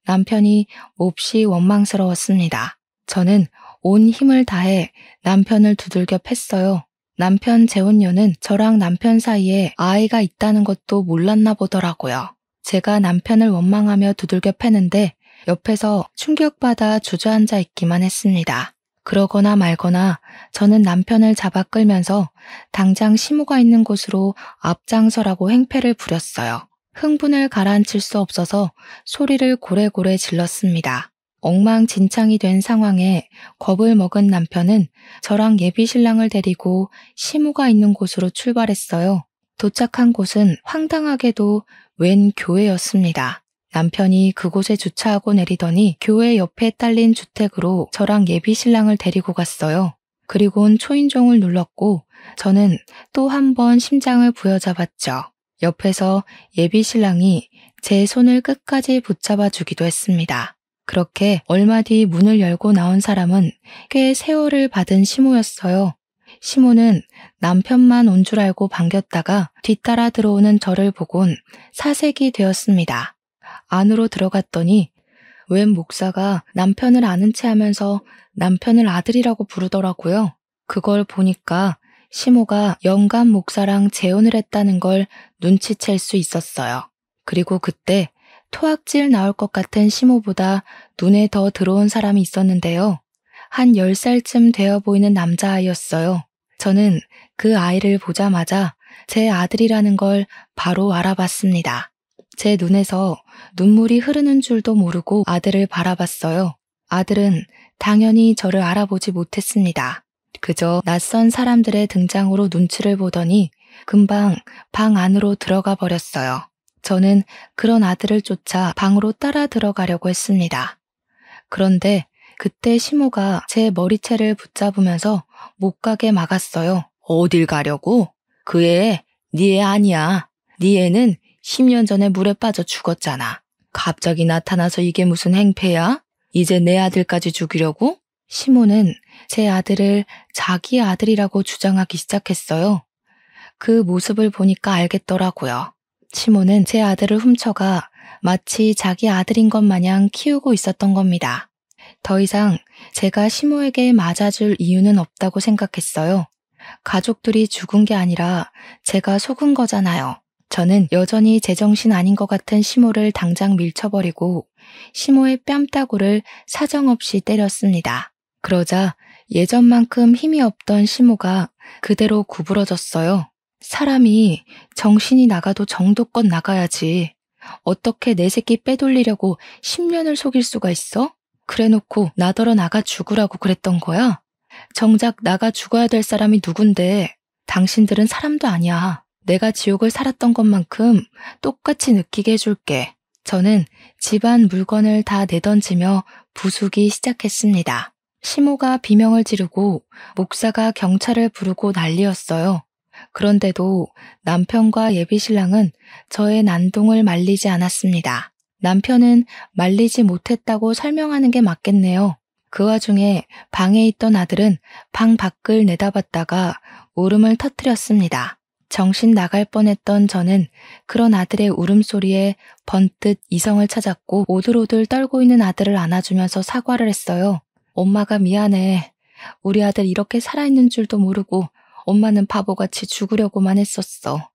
남편이 몹시 원망스러웠습니다. 저는 온 힘을 다해 남편을 두들겨 팼어요. 남편 재혼녀는 저랑 남편 사이에 아이가 있다는 것도 몰랐나 보더라고요. 제가 남편을 원망하며 두들겨 패는데 옆에서 충격받아 주저앉아 있기만 했습니다. 그러거나 말거나 저는 남편을 잡아 끌면서 당장 시모가 있는 곳으로 앞장서라고 행패를 부렸어요. 흥분을 가라앉힐 수 없어서 소리를 고래고래 질렀습니다. 엉망진창이 된 상황에 겁을 먹은 남편은 저랑 예비신랑을 데리고 시모가 있는 곳으로 출발했어요. 도착한 곳은 황당하게도 웬 교회였습니다. 남편이 그곳에 주차하고 내리더니 교회 옆에 딸린 주택으로 저랑 예비신랑을 데리고 갔어요. 그리고는 초인종을 눌렀고 저는 또 한 번 심장을 부여잡았죠. 옆에서 예비신랑이 제 손을 끝까지 붙잡아 주기도 했습니다. 그렇게 얼마 뒤 문을 열고 나온 사람은 꽤 세월을 받은 시모였어요. 시모는 남편만 온 줄 알고 반겼다가 뒤따라 들어오는 저를 보곤 사색이 되었습니다. 안으로 들어갔더니 웬 목사가 남편을 아는 체 하면서 남편을 아들이라고 부르더라고요. 그걸 보니까 시모가 영감 목사랑 재혼을 했다는 걸 눈치챌 수 있었어요. 그리고 그때 토악질 나올 것 같은 시모보다 눈에 더 들어온 사람이 있었는데요. 한 10살쯤 되어 보이는 남자아이였어요. 저는 그 아이를 보자마자 제 아들이라는 걸 바로 알아봤습니다. 제 눈에서 눈물이 흐르는 줄도 모르고 아들을 바라봤어요. 아들은 당연히 저를 알아보지 못했습니다. 그저 낯선 사람들의 등장으로 눈치를 보더니 금방 방 안으로 들어가 버렸어요. 저는 그런 아들을 쫓아 방으로 따라 들어가려고 했습니다. 그런데 그때 시모가 제 머리채를 붙잡으면서 못 가게 막았어요. 어딜 가려고? 그 애, 네 애 아니야. 네 애는 10년 전에 물에 빠져 죽었잖아. 갑자기 나타나서 이게 무슨 행패야? 이제 내 아들까지 죽이려고? 시모는 제 아들을 자기 아들이라고 주장하기 시작했어요. 그 모습을 보니까 알겠더라고요. 시모는 제 아들을 훔쳐가 마치 자기 아들인 것 마냥 키우고 있었던 겁니다. 더 이상 제가 시모에게 맞아줄 이유는 없다고 생각했어요. 가족들이 죽은 게 아니라 제가 속은 거잖아요. 저는 여전히 제정신 아닌 것 같은 시모를 당장 밀쳐버리고 시모의 뺨따구를 사정없이 때렸습니다. 그러자 예전만큼 힘이 없던 시모가 그대로 구부러졌어요. 사람이 정신이 나가도 정도껏 나가야지. 어떻게 내 새끼 빼돌리려고 10년을 속일 수가 있어? 그래놓고 나더러 나가 죽으라고 그랬던 거야? 정작 나가 죽어야 될 사람이 누군데 당신들은 사람도 아니야. 내가 지옥을 살았던 것만큼 똑같이 느끼게 해줄게. 저는 집안 물건을 다 내던지며 부수기 시작했습니다. 시모가 비명을 지르고 목사가 경찰을 부르고 난리였어요. 그런데도 남편과 예비신랑은 저의 난동을 말리지 않았습니다. 남편은 말리지 못했다고 설명하는 게 맞겠네요. 그 와중에 방에 있던 아들은 방 밖을 내다봤다가 울음을 터뜨렸습니다. 정신 나갈 뻔했던 저는 그런 아들의 울음소리에 번뜩 이성을 찾았고 오들오들 떨고 있는 아들을 안아주면서 사과를 했어요. 엄마가 미안해. 우리 아들 이렇게 살아있는 줄도 모르고 엄마는 바보같이 죽으려고만 했었어.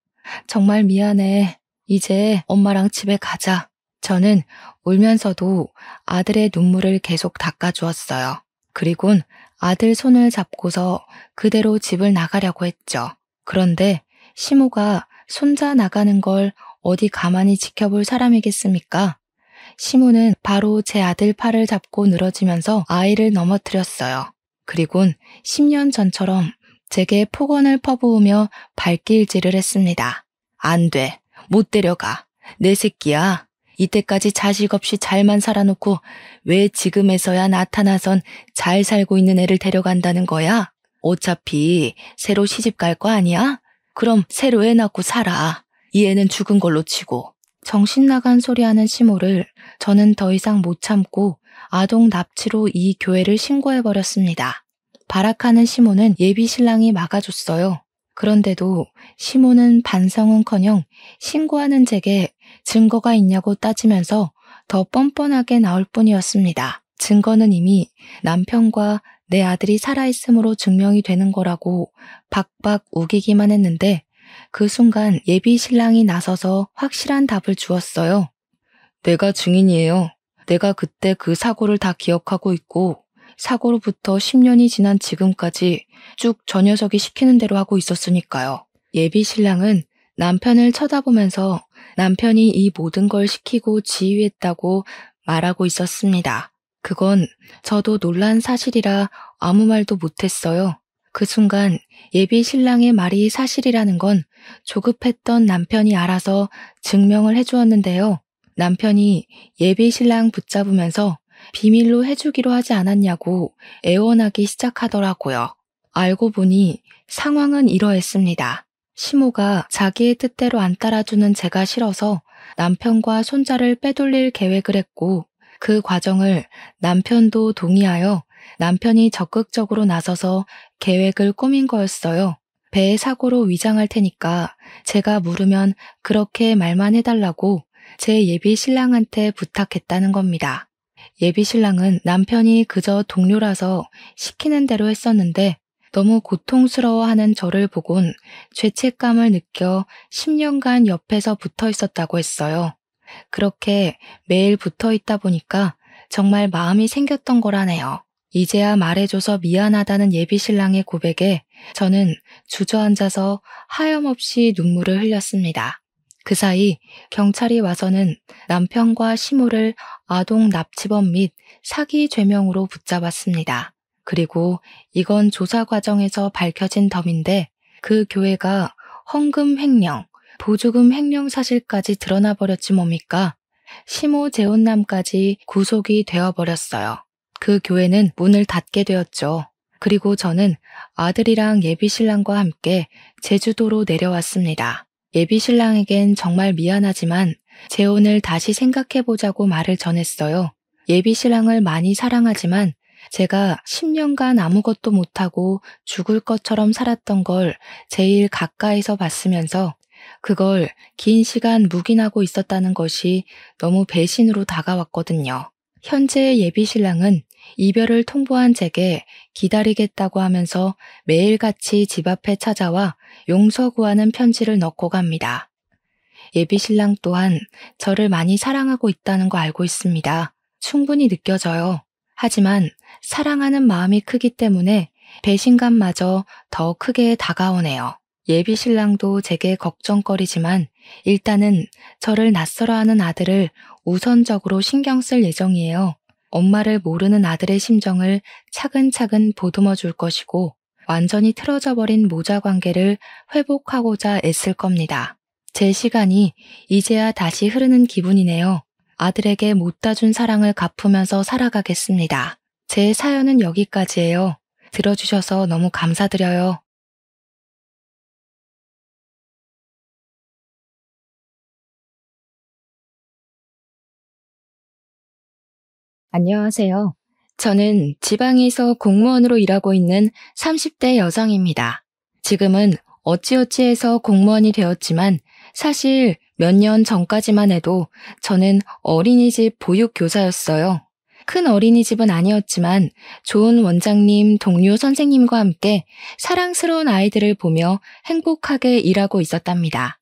정말 미안해. 이제 엄마랑 집에 가자. 저는 울면서도 아들의 눈물을 계속 닦아주었어요. 그리곤 아들 손을 잡고서 그대로 집을 나가려고 했죠. 그런데 시모가 손자 나가는 걸 어디 가만히 지켜볼 사람이겠습니까? 시모는 바로 제 아들 팔을 잡고 늘어지면서 아이를 넘어뜨렸어요. 그리곤 10년 전처럼 제게 폭언을 퍼부으며 발길질을 했습니다. 안 돼. 못 데려가. 내 새끼야. 이때까지 자식 없이 잘만 살아놓고 왜 지금에서야 나타나선 잘 살고 있는 애를 데려간다는 거야? 어차피 새로 시집 갈 거 아니야? 그럼 새로 애 낳고 살아. 이 애는 죽은 걸로 치고. 정신 나간 소리하는 시모를 저는 더 이상 못 참고 아동 납치로 이 교회를 신고해버렸습니다. 발악하는 시모는 예비신랑이 막아줬어요. 그런데도 시모는 반성은커녕 신고하는 제게 증거가 있냐고 따지면서 더 뻔뻔하게 나올 뿐이었습니다. 증거는 이미 남편과 내 아들이 살아있음으로 증명이 되는 거라고 박박 우기기만 했는데 그 순간 예비신랑이 나서서 확실한 답을 주었어요. 내가 증인이에요. 내가 그때 그 사고를 다 기억하고 있고 사고로부터 10년이 지난 지금까지 쭉 저 녀석이 시키는 대로 하고 있었으니까요. 예비신랑은 남편을 쳐다보면서 남편이 이 모든 걸 시키고 지휘했다고 말하고 있었습니다. 그건 저도 놀란 사실이라 아무 말도 못했어요. 그 순간 예비신랑의 말이 사실이라는 건 조급했던 남편이 알아서 증명을 해주었는데요. 남편이 예비신랑 붙잡으면서 비밀로 해주기로 하지 않았냐고 애원하기 시작하더라고요. 알고 보니 상황은 이러했습니다. 시모가 자기의 뜻대로 안 따라주는 제가 싫어서 남편과 손자를 빼돌릴 계획을 했고 그 과정을 남편도 동의하여 남편이 적극적으로 나서서 계획을 꾸민 거였어요. 배의 사고로 위장할 테니까 제가 물으면 그렇게 말만 해달라고 제 예비 신랑한테 부탁했다는 겁니다. 예비 신랑은 남편이 그저 동료라서 시키는 대로 했었는데 너무 고통스러워하는 저를 보곤 죄책감을 느껴 10년간 옆에서 붙어 있었다고 했어요. 그렇게 매일 붙어 있다 보니까 정말 마음이 생겼던 거라네요. 이제야 말해줘서 미안하다는 예비신랑의 고백에 저는 주저앉아서 하염없이 눈물을 흘렸습니다. 그 사이 경찰이 와서는 남편과 시모를 아동 납치범 및 사기 죄명으로 붙잡았습니다. 그리고 이건 조사 과정에서 밝혀진 덤인데 그 교회가 헌금 횡령, 보조금 횡령 사실까지 드러나 버렸지 뭡니까? 시모 재혼남까지 구속이 되어버렸어요. 그 교회는 문을 닫게 되었죠. 그리고 저는 아들이랑 예비신랑과 함께 제주도로 내려왔습니다. 예비신랑에겐 정말 미안하지만 재혼을 다시 생각해보자고 말을 전했어요. 예비 신랑을 많이 사랑하지만 제가 10년간 아무것도 못하고 죽을 것처럼 살았던 걸 제일 가까이서 봤으면서 그걸 긴 시간 묵인하고 있었다는 것이 너무 배신으로 다가왔거든요. 현재의 예비 신랑은 이별을 통보한 제게 기다리겠다고 하면서 매일같이 집 앞에 찾아와 용서 구하는 편지를 넣고 갑니다. 예비 신랑 또한 저를 많이 사랑하고 있다는 거 알고 있습니다. 충분히 느껴져요. 하지만 사랑하는 마음이 크기 때문에 배신감마저 더 크게 다가오네요. 예비 신랑도 제게 걱정거리지만 일단은 저를 낯설어하는 아들을 우선적으로 신경 쓸 예정이에요. 엄마를 모르는 아들의 심정을 차근차근 보듬어 줄 것이고 완전히 틀어져 버린 모자 관계를 회복하고자 애쓸 겁니다. 제 시간이 이제야 다시 흐르는 기분이네요. 아들에게 못다 준 사랑을 갚으면서 살아가겠습니다. 제 사연은 여기까지예요. 들어주셔서 너무 감사드려요. 안녕하세요. 저는 지방에서 공무원으로 일하고 있는 30대 여성입니다. 지금은 어찌어찌해서 공무원이 되었지만 사실 몇 년 전까지만 해도 저는 어린이집 보육교사였어요. 큰 어린이집은 아니었지만 좋은 원장님, 동료 선생님과 함께 사랑스러운 아이들을 보며 행복하게 일하고 있었답니다.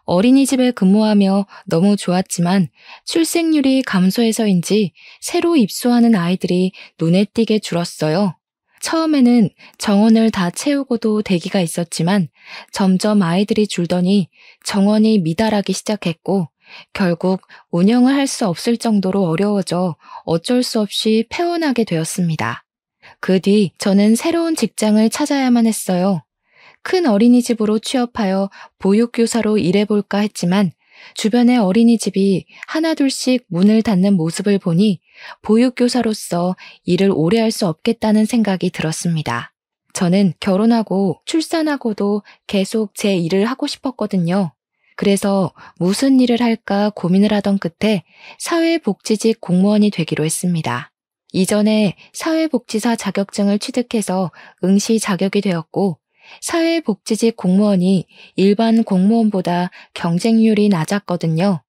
어린이집에 근무하며 너무 좋았지만 출생률이 감소해서인지 새로 입소하는 아이들이 눈에 띄게 줄었어요. 처음에는 정원을 다 채우고도 대기가 있었지만 점점 아이들이 줄더니 정원이 미달하기 시작했고 결국 운영을 할 수 없을 정도로 어려워져 어쩔 수 없이 폐원하게 되었습니다. 그 뒤 저는 새로운 직장을 찾아야만 했어요. 큰 어린이집으로 취업하여 보육교사로 일해볼까 했지만 주변의 어린이집이 하나둘씩 문을 닫는 모습을 보니 보육교사로서 일을 오래 할 수 없겠다는 생각이 들었습니다. 저는 결혼하고 출산하고도 계속 제 일을 하고 싶었거든요. 그래서 무슨 일을 할까 고민을 하던 끝에 사회복지직 공무원이 되기로 했습니다. 이전에 사회복지사 자격증을 취득해서 응시 자격이 되었고 사회복지직 공무원이 일반 공무원보다 경쟁률이 낮았거든요.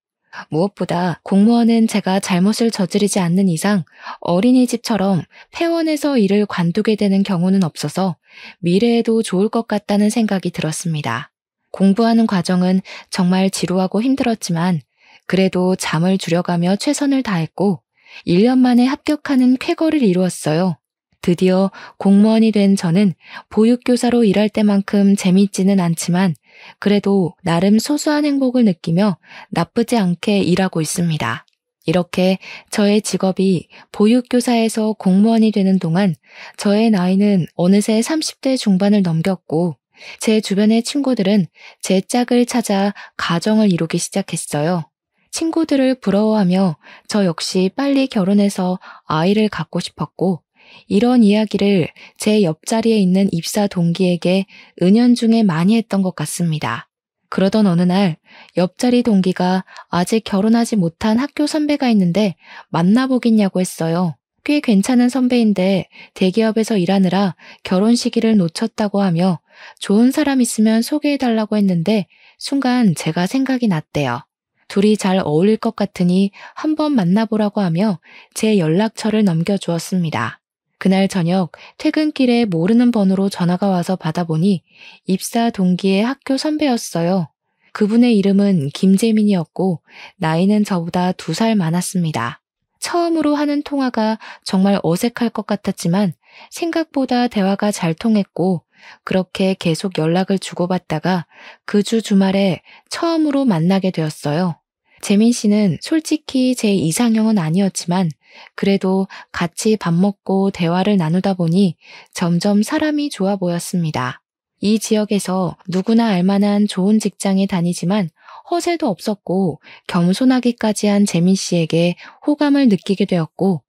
무엇보다 공무원은 제가 잘못을 저지르지 않는 이상 어린이집처럼 폐원해서 일을 관두게 되는 경우는 없어서 미래에도 좋을 것 같다는 생각이 들었습니다. 공부하는 과정은 정말 지루하고 힘들었지만 그래도 잠을 줄여가며 최선을 다했고 1년 만에 합격하는 쾌거를 이루었어요. 드디어 공무원이 된 저는 보육교사로 일할 때만큼 재밌지는 않지만 그래도 나름 소소한 행복을 느끼며 나쁘지 않게 일하고 있습니다. 이렇게 저의 직업이 보육교사에서 공무원이 되는 동안 저의 나이는 어느새 30대 중반을 넘겼고 제 주변의 친구들은 제 짝을 찾아 가정을 이루기 시작했어요. 친구들을 부러워하며 저 역시 빨리 결혼해서 아이를 갖고 싶었고 이런 이야기를 제 옆자리에 있는 입사 동기에게 은연중에 많이 했던 것 같습니다. 그러던 어느 날 옆자리 동기가 아직 결혼하지 못한 학교 선배가 있는데 만나보겠냐고 했어요. 꽤 괜찮은 선배인데 대기업에서 일하느라 결혼 시기를 놓쳤다고 하며 좋은 사람 있으면 소개해달라고 했는데 순간 제가 생각이 났대요. 둘이 잘 어울릴 것 같으니 한번 만나보라고 하며 제 연락처를 넘겨주었습니다. 그날 저녁 퇴근길에 모르는 번호로 전화가 와서 받아보니 입사 동기의 학교 선배였어요. 그분의 이름은 김재민이었고 나이는 저보다 2살 많았습니다. 처음으로 하는 통화가 정말 어색할 것 같았지만 생각보다 대화가 잘 통했고 그렇게 계속 연락을 주고받다가 그 주 주말에 처음으로 만나게 되었어요. 재민 씨는 솔직히 제 이상형은 아니었지만 그래도 같이 밥 먹고 대화를 나누다 보니 점점 사람이 좋아 보였습니다. 이 지역에서 누구나 알만한 좋은 직장에 다니지만 허세도 없었고 겸손하기까지 한 재민 씨에게 호감을 느끼게 되었고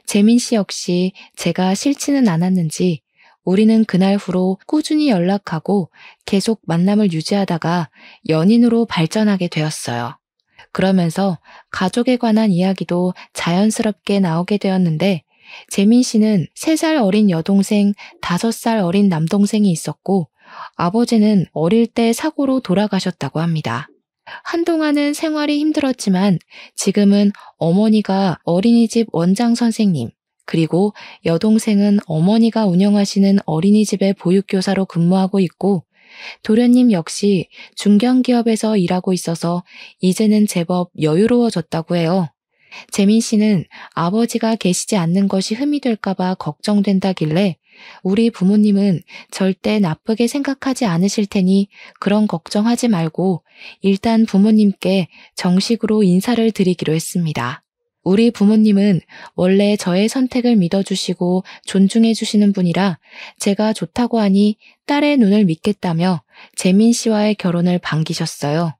재민 씨 역시 제가 싫지는 않았는지 우리는 그날 후로 꾸준히 연락하고 계속 만남을 유지하다가 연인으로 발전하게 되었어요. 그러면서 가족에 관한 이야기도 자연스럽게 나오게 되었는데 재민 씨는 3살 어린 여동생, 5살 어린 남동생이 있었고 아버지는 어릴 때 사고로 돌아가셨다고 합니다. 한동안은 생활이 힘들었지만 지금은 어머니가 어린이집 원장 선생님, 그리고 여동생은 어머니가 운영하시는 어린이집의 보육교사로 근무하고 있고 도련님 역시 중견기업에서 일하고 있어서 이제는 제법 여유로워졌다고 해요. 재민 씨는 아버지가 계시지 않는 것이 흠이 될까봐 걱정된다길래 우리 부모님은 절대 나쁘게 생각하지 않으실 테니 그런 걱정하지 말고 일단 부모님께 정식으로 인사를 드리기로 했습니다. 우리 부모님은 원래 저의 선택을 믿어주시고 존중해주시는 분이라 제가 좋다고 하니 딸의 눈을 믿겠다며 재민 씨와의 결혼을 반기셨어요.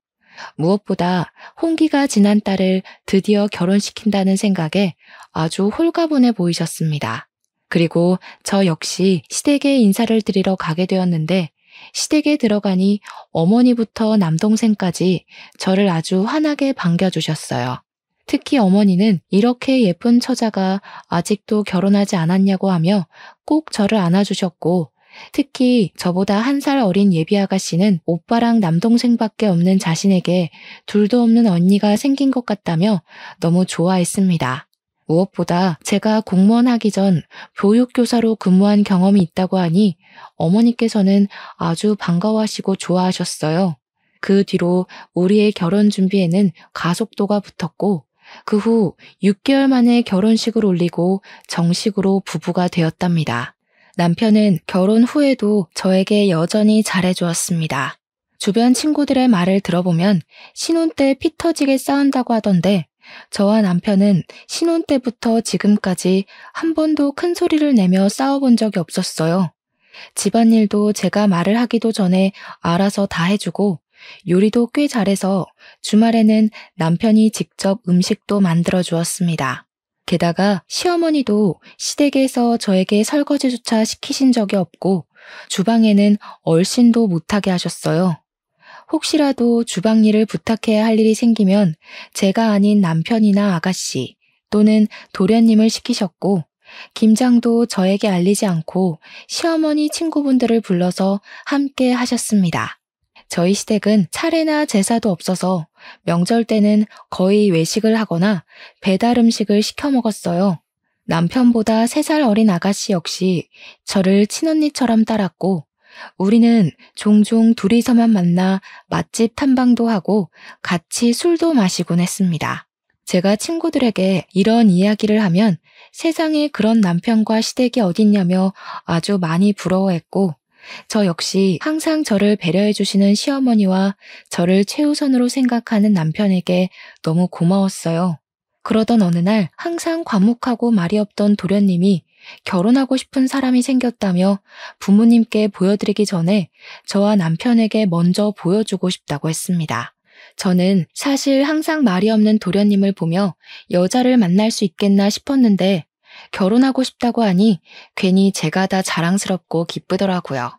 무엇보다 홍기가 지난 딸을 드디어 결혼시킨다는 생각에 아주 홀가분해 보이셨습니다. 그리고 저 역시 시댁에 인사를 드리러 가게 되었는데 시댁에 들어가니 어머니부터 남동생까지 저를 아주 환하게 반겨주셨어요. 특히 어머니는 이렇게 예쁜 처자가 아직도 결혼하지 않았냐고 하며 꼭 저를 안아주셨고 특히 저보다 1살 어린 예비 아가씨는 오빠랑 남동생밖에 없는 자신에게 둘도 없는 언니가 생긴 것 같다며 너무 좋아했습니다. 무엇보다 제가 공무원 하기 전 보육교사로 근무한 경험이 있다고 하니 어머니께서는 아주 반가워하시고 좋아하셨어요. 그 뒤로 우리의 결혼 준비에는 가속도가 붙었고 그 후 6개월 만에 결혼식을 올리고 정식으로 부부가 되었답니다. 남편은 결혼 후에도 저에게 여전히 잘해주었습니다. 주변 친구들의 말을 들어보면 신혼 때 피 터지게 싸운다고 하던데 저와 남편은 신혼 때부터 지금까지 한 번도 큰 소리를 내며 싸워본 적이 없었어요. 집안일도 제가 말을 하기도 전에 알아서 다 해주고 요리도 꽤 잘해서 주말에는 남편이 직접 음식도 만들어 주었습니다. 게다가 시어머니도 시댁에서 저에게 설거지조차 시키신 적이 없고 주방에는 얼씬도 못하게 하셨어요. 혹시라도 주방 일을 부탁해야 할 일이 생기면 제가 아닌 남편이나 아가씨 또는 도련님을 시키셨고 김장도 저에게 알리지 않고 시어머니 친구분들을 불러서 함께 하셨습니다. 저희 시댁은 차례나 제사도 없어서 명절 때는 거의 외식을 하거나 배달 음식을 시켜 먹었어요. 남편보다 3살 어린 아가씨 역시 저를 친언니처럼 따랐고 우리는 종종 둘이서만 만나 맛집 탐방도 하고 같이 술도 마시곤 했습니다. 제가 친구들에게 이런 이야기를 하면 세상에 그런 남편과 시댁이 어딨냐며 아주 많이 부러워했고 저 역시 항상 저를 배려해 주시는 시어머니와 저를 최우선으로 생각하는 남편에게 너무 고마웠어요. 그러던 어느 날 항상 과묵하고 말이 없던 도련님이 결혼하고 싶은 사람이 생겼다며 부모님께 보여드리기 전에 저와 남편에게 먼저 보여주고 싶다고 했습니다. 저는 사실 항상 말이 없는 도련님을 보며 여자를 만날 수 있겠나 싶었는데 결혼하고 싶다고 하니 괜히 제가 다 자랑스럽고 기쁘더라고요.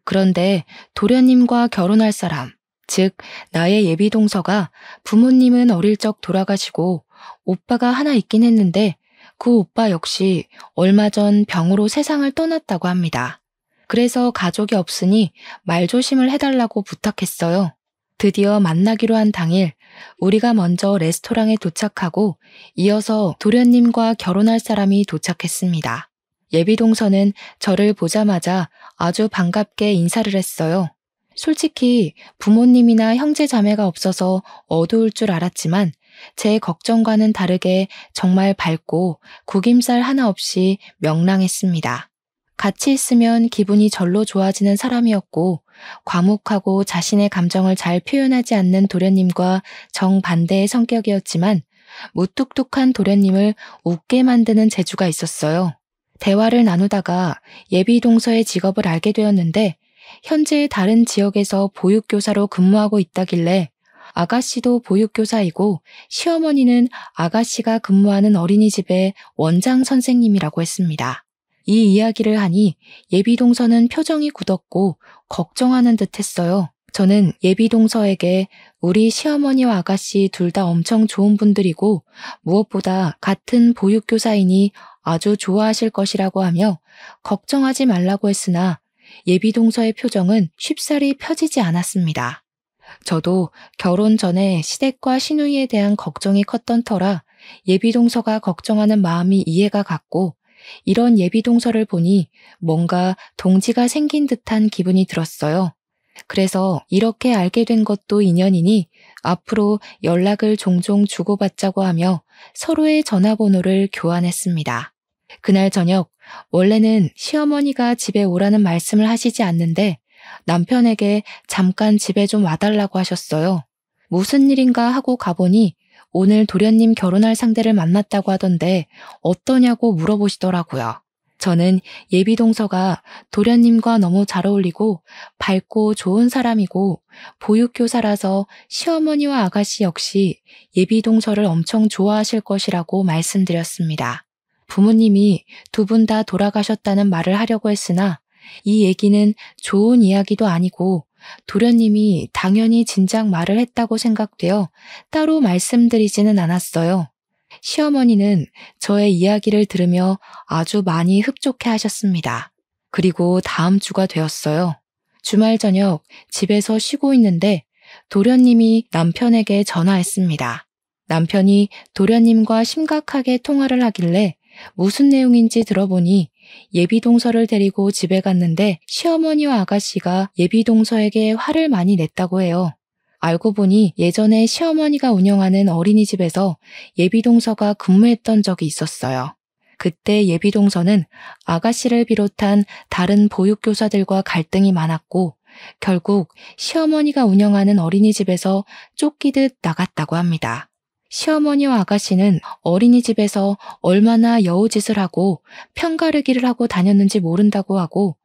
그런데 도련님과 결혼할 사람, 즉 나의 예비 동서가 부모님은 어릴 적 돌아가시고 오빠가 하나 있긴 했는데 그 오빠 역시 얼마 전 병으로 세상을 떠났다고 합니다. 그래서 가족이 없으니 말조심을 해달라고 부탁했어요. 드디어 만나기로 한 당일 우리가 먼저 레스토랑에 도착하고 이어서 도련님과 결혼할 사람이 도착했습니다. 예비동서는 저를 보자마자 아주 반갑게 인사를 했어요. 솔직히 부모님이나 형제 자매가 없어서 어두울 줄 알았지만 제 걱정과는 다르게 정말 밝고 구김살 하나 없이 명랑했습니다. 같이 있으면 기분이 절로 좋아지는 사람이었고 과묵하고 자신의 감정을 잘 표현하지 않는 도련님과 정반대의 성격이었지만 무뚝뚝한 도련님을 웃게 만드는 재주가 있었어요. 대화를 나누다가 예비동서의 직업을 알게 되었는데 현재 다른 지역에서 보육교사로 근무하고 있다길래 아가씨도 보육교사이고 시어머니는 아가씨가 근무하는 어린이집의 원장 선생님이라고 했습니다. 이 이야기를 하니 예비동서는 표정이 굳었고 걱정하는 듯 했어요. 저는 예비동서에게 우리 시어머니와 아가씨 둘 다 엄청 좋은 분들이고 무엇보다 같은 보육교사이니 아주 좋아하실 것이라고 하며 걱정하지 말라고 했으나 예비동서의 표정은 쉽사리 펴지지 않았습니다. 저도 결혼 전에 시댁과 시누이에 대한 걱정이 컸던 터라 예비동서가 걱정하는 마음이 이해가 갔고 이런 예비동서를 보니 뭔가 동지가 생긴 듯한 기분이 들었어요. 그래서 이렇게 알게 된 것도 인연이니 앞으로 연락을 종종 주고받자고 하며 서로의 전화번호를 교환했습니다. 그날 저녁, 원래는 시어머니가 집에 오라는 말씀을 하시지 않는데 남편에게 잠깐 집에 좀 와달라고 하셨어요. 무슨 일인가 하고 가보니 오늘 도련님 결혼할 상대를 만났다고 하던데 어떠냐고 물어보시더라고요. 저는 예비동서가 도련님과 너무 잘 어울리고 밝고 좋은 사람이고 보육교사라서 시어머니와 아가씨 역시 예비동서를 엄청 좋아하실 것이라고 말씀드렸습니다. 부모님이 두 분 다 돌아가셨다는 말을 하려고 했으나 이 얘기는 좋은 이야기도 아니고 도련님이 당연히 진작 말을 했다고 생각되어 따로 말씀드리지는 않았어요. 시어머니는 저의 이야기를 들으며 아주 많이 흡족해 하셨습니다. 그리고 다음 주가 되었어요. 주말 저녁 집에서 쉬고 있는데 도련님이 남편에게 전화했습니다. 남편이 도련님과 심각하게 통화를 하길래 무슨 내용인지 들어보니 예비동서를 데리고 집에 갔는데 시어머니와 아가씨가 예비동서에게 화를 많이 냈다고 해요. 알고 보니 예전에 시어머니가 운영하는 어린이집에서 예비동서가 근무했던 적이 있었어요. 그때 예비동서는 아가씨를 비롯한 다른 보육교사들과 갈등이 많았고 결국 시어머니가 운영하는 어린이집에서 쫓기듯 나갔다고 합니다. 시어머니와 아가씨는 어린이집에서 얼마나 여우짓을 하고 편가르기를 하고 다녔는지 모른다고 하고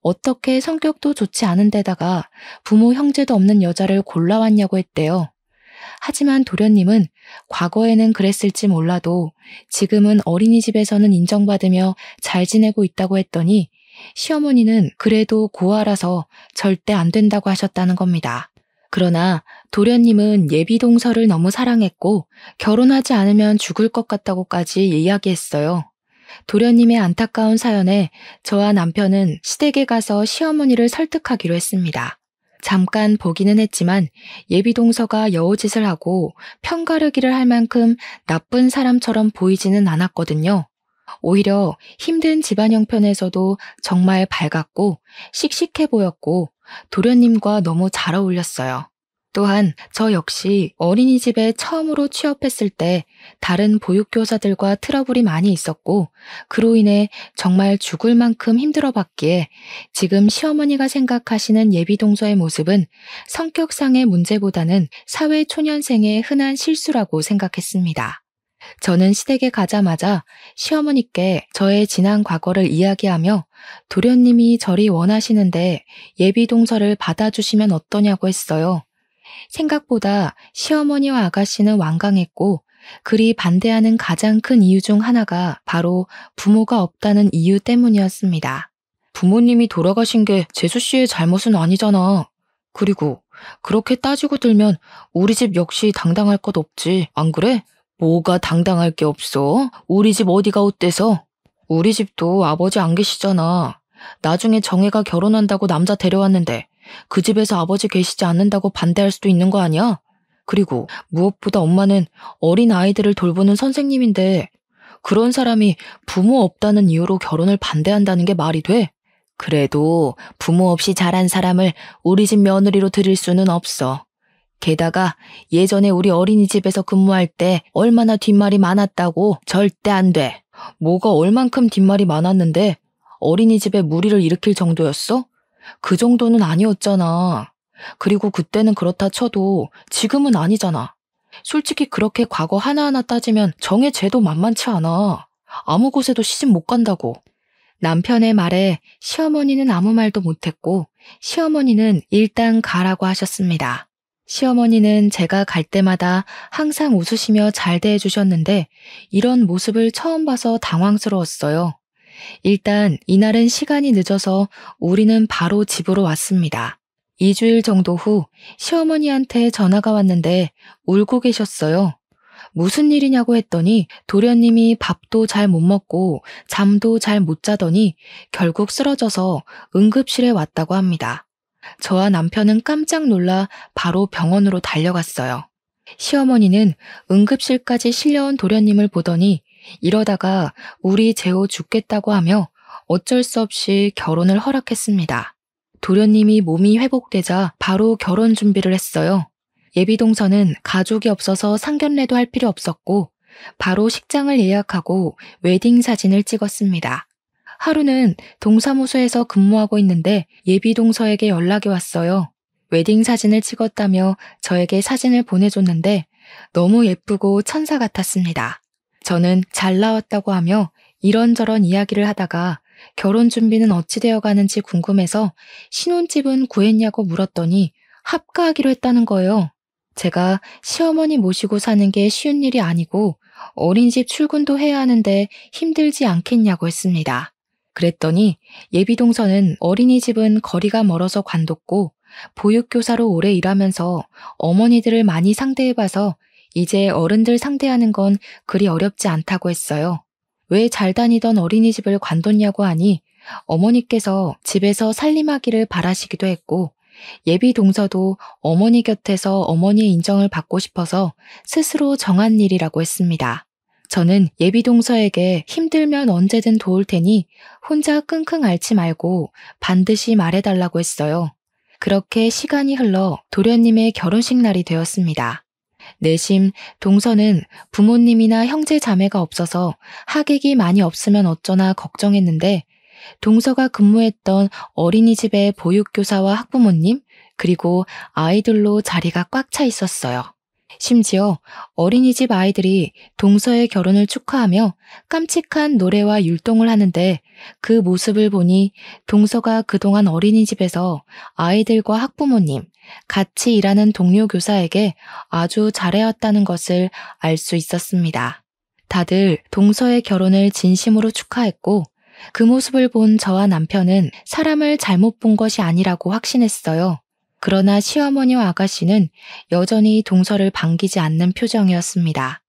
어떻게 성격도 좋지 않은 데다가 부모 형제도 없는 여자를 골라왔냐고 했대요. 하지만 도련님은 과거에는 그랬을지 몰라도 지금은 어린이집에서는 인정받으며 잘 지내고 있다고 했더니 시어머니는 그래도 고아라서 절대 안 된다고 하셨다는 겁니다. 그러나 도련님은 예비동서를 너무 사랑했고 결혼하지 않으면 죽을 것 같다고까지 이야기했어요. 도련님의 안타까운 사연에 저와 남편은 시댁에 가서 시어머니를 설득하기로 했습니다. 잠깐 보기는 했지만 예비동서가 여우짓을 하고 편가르기를 할 만큼 나쁜 사람처럼 보이지는 않았거든요. 오히려 힘든 집안 형편에서도 정말 밝았고 씩씩해 보였고 도련님과 너무 잘 어울렸어요. 또한 저 역시 어린이집에 처음으로 취업했을 때 다른 보육교사들과 트러블이 많이 있었고 그로 인해 정말 죽을 만큼 힘들어봤기에 지금 시어머니가 생각하시는 예비동서의 모습은 성격상의 문제보다는 사회초년생의 흔한 실수라고 생각했습니다. 저는 시댁에 가자마자 시어머니께 저의 지난 과거를 이야기하며 도련님이 저리 원하시는데 예비동서를 받아주시면 어떠냐고 했어요. 생각보다 시어머니와 아가씨는 완강했고 그리 반대하는 가장 큰 이유 중 하나가 바로 부모가 없다는 이유 때문이었습니다. 부모님이 돌아가신 게 재수 씨의 잘못은 아니잖아. 그리고 그렇게 따지고 들면 우리 집 역시 당당할 것 없지, 안 그래? 뭐가 당당할 게 없어? 우리 집 어디가 어때서? 우리 집도 아버지 안 계시잖아. 나중에 정혜가 결혼한다고 남자 데려왔는데 그 집에서 아버지 계시지 않는다고 반대할 수도 있는 거 아니야? 그리고 무엇보다 엄마는 어린 아이들을 돌보는 선생님인데 그런 사람이 부모 없다는 이유로 결혼을 반대한다는 게 말이 돼? 그래도 부모 없이 자란 사람을 우리 집 며느리로 들일 수는 없어. 게다가 예전에 우리 어린이집에서 근무할 때 얼마나 뒷말이 많았다고. 절대 안 돼. 뭐가 얼만큼 뒷말이 많았는데 어린이집에 무리를 일으킬 정도였어? 그 정도는 아니었잖아. 그리고 그때는 그렇다 쳐도 지금은 아니잖아. 솔직히 그렇게 과거 하나하나 따지면 정의 죄도 만만치 않아. 아무 곳에도 시집 못 간다고. 남편의 말에 시어머니는 아무 말도 못했고 시어머니는 일단 가라고 하셨습니다. 시어머니는 제가 갈 때마다 항상 웃으시며 잘 대해주셨는데 이런 모습을 처음 봐서 당황스러웠어요. 일단 이날은 시간이 늦어서 우리는 바로 집으로 왔습니다. 2주일 정도 후 시어머니한테 전화가 왔는데 울고 계셨어요. 무슨 일이냐고 했더니 도련님이 밥도 잘 못 먹고 잠도 잘 못 자더니 결국 쓰러져서 응급실에 왔다고 합니다. 저와 남편은 깜짝 놀라 바로 병원으로 달려갔어요. 시어머니는 응급실까지 실려온 도련님을 보더니 이러다가 우리 재호 죽겠다고 하며 어쩔 수 없이 결혼을 허락했습니다. 도련님이 몸이 회복되자 바로 결혼 준비를 했어요. 예비동서는 가족이 없어서 상견례도 할 필요 없었고 바로 식장을 예약하고 웨딩 사진을 찍었습니다. 하루는 동사무소에서 근무하고 있는데 예비동서에게 연락이 왔어요. 웨딩 사진을 찍었다며 저에게 사진을 보내줬는데 너무 예쁘고 천사 같았습니다. 저는 잘 나왔다고 하며 이런저런 이야기를 하다가 결혼 준비는 어찌 되어 가는지 궁금해서 신혼집은 구했냐고 물었더니 합가하기로 했다는 거예요. 제가 시어머니 모시고 사는 게 쉬운 일이 아니고 어린이집 출근도 해야 하는데 힘들지 않겠냐고 했습니다. 그랬더니 예비동서는 어린이집은 거리가 멀어서 관뒀고 보육교사로 오래 일하면서 어머니들을 많이 상대해봐서 이제 어른들 상대하는 건 그리 어렵지 않다고 했어요. 왜 잘 다니던 어린이집을 관뒀냐고 하니 어머니께서 집에서 살림하기를 바라시기도 했고 예비 동서도 어머니 곁에서 어머니의 인정을 받고 싶어서 스스로 정한 일이라고 했습니다. 저는 예비 동서에게 힘들면 언제든 도울 테니 혼자 끙끙 앓지 말고 반드시 말해달라고 했어요. 그렇게 시간이 흘러 도련님의 결혼식 날이 되었습니다. 내심 동서는 부모님이나 형제 자매가 없어서 하객이 많이 없으면 어쩌나 걱정했는데 동서가 근무했던 어린이집의 보육교사와 학부모님 그리고 아이들로 자리가 꽉 차 있었어요. 심지어 어린이집 아이들이 동서의 결혼을 축하하며 깜찍한 노래와 율동을 하는데 그 모습을 보니 동서가 그동안 어린이집에서 아이들과 학부모님, 같이 일하는 동료 교사에게 아주 잘해왔다는 것을 알 수 있었습니다. 다들 동서의 결혼을 진심으로 축하했고 그 모습을 본 저와 남편은 사람을 잘못 본 것이 아니라고 확신했어요. 그러나 시어머니와 아가씨는 여전히 동서를 반기지 않는 표정이었습니다.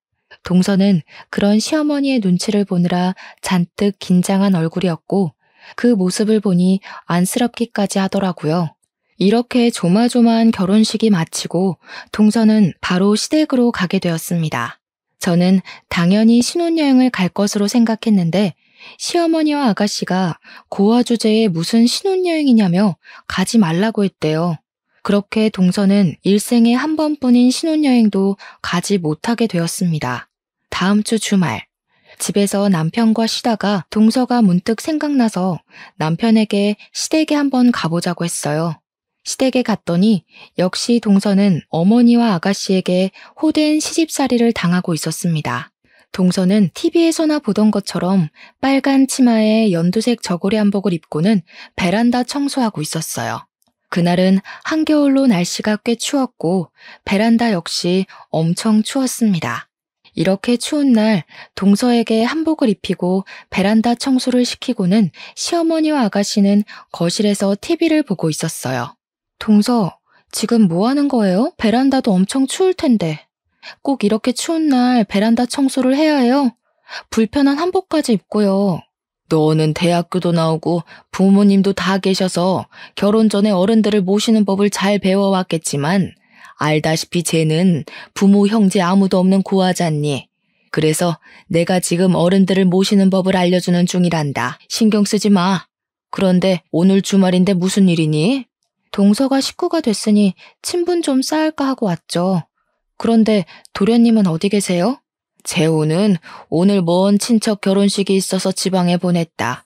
동서는 그런 시어머니의 눈치를 보느라 잔뜩 긴장한 얼굴이었고 그 모습을 보니 안쓰럽기까지 하더라고요. 이렇게 조마조마한 결혼식이 마치고 동서는 바로 시댁으로 가게 되었습니다. 저는 당연히 신혼여행을 갈 것으로 생각했는데 시어머니와 아가씨가 고아 주제에 무슨 신혼여행이냐며 가지 말라고 했대요. 그렇게 동서는 일생에 한 번뿐인 신혼여행도 가지 못하게 되었습니다. 다음 주 주말, 집에서 남편과 쉬다가 동서가 문득 생각나서 남편에게 시댁에 한번 가보자고 했어요. 시댁에 갔더니 역시 동서는 어머니와 아가씨에게 호된 시집살이를 당하고 있었습니다. 동서는 TV에서나 보던 것처럼 빨간 치마에 연두색 저고리 한복을 입고는 베란다 청소하고 있었어요. 그날은 한겨울로 날씨가 꽤 추웠고 베란다 역시 엄청 추웠습니다. 이렇게 추운 날 동서에게 한복을 입히고 베란다 청소를 시키고는 시어머니와 아가씨는 거실에서 TV를 보고 있었어요. 동서, 지금 뭐 하는 거예요? 베란다도 엄청 추울 텐데. 꼭 이렇게 추운 날 베란다 청소를 해야 해요? 불편한 한복까지 입고요. 너는 대학교도 나오고 부모님도 다 계셔서 결혼 전에 어른들을 모시는 법을 잘 배워왔겠지만 알다시피 쟤는 부모 형제 아무도 없는 고아잖니. 그래서 내가 지금 어른들을 모시는 법을 알려주는 중이란다. 신경 쓰지 마. 그런데 오늘 주말인데 무슨 일이니? 동서가 식구가 됐으니 친분 좀 쌓을까 하고 왔죠. 그런데 도련님은 어디 계세요? 재호는 오늘 먼 친척 결혼식이 있어서 지방에 보냈다.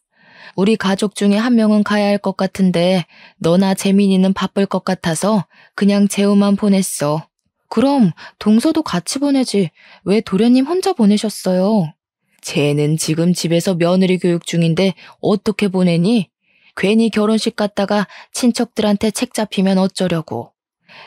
우리 가족 중에 한 명은 가야 할 것 같은데 너나 재민이는 바쁠 것 같아서 그냥 재호만 보냈어. 그럼 동서도 같이 보내지. 왜 도련님 혼자 보내셨어요? 쟤는 지금 집에서 며느리 교육 중인데 어떻게 보내니? 괜히 결혼식 갔다가 친척들한테 책 잡히면 어쩌려고.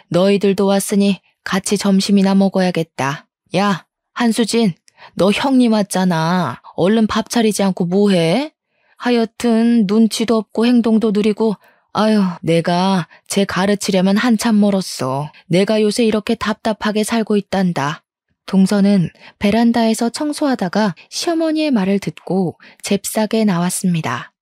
너희들도 왔으니 같이 점심이나 먹어야겠다. 야, 한수진, 너 형님 왔잖아. 얼른 밥 차리지 않고 뭐해? 하여튼 눈치도 없고 행동도 느리고 아유, 내가 쟤 가르치려면 한참 멀었어. 내가 요새 이렇게 답답하게 살고 있단다. 동서는 베란다에서 청소하다가 시어머니의 말을 듣고 잽싸게 나왔습니다.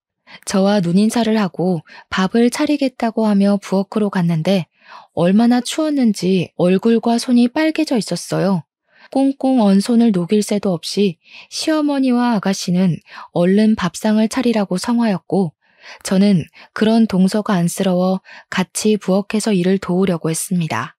저와 눈인사를 하고 밥을 차리겠다고 하며 부엌으로 갔는데 얼마나 추웠는지 얼굴과 손이 빨개져 있었어요. 꽁꽁 언 손을 녹일 새도 없이 시어머니와 아가씨는 얼른 밥상을 차리라고 성화였고 저는 그런 동서가 안쓰러워 같이 부엌에서 일을 도우려고 했습니다.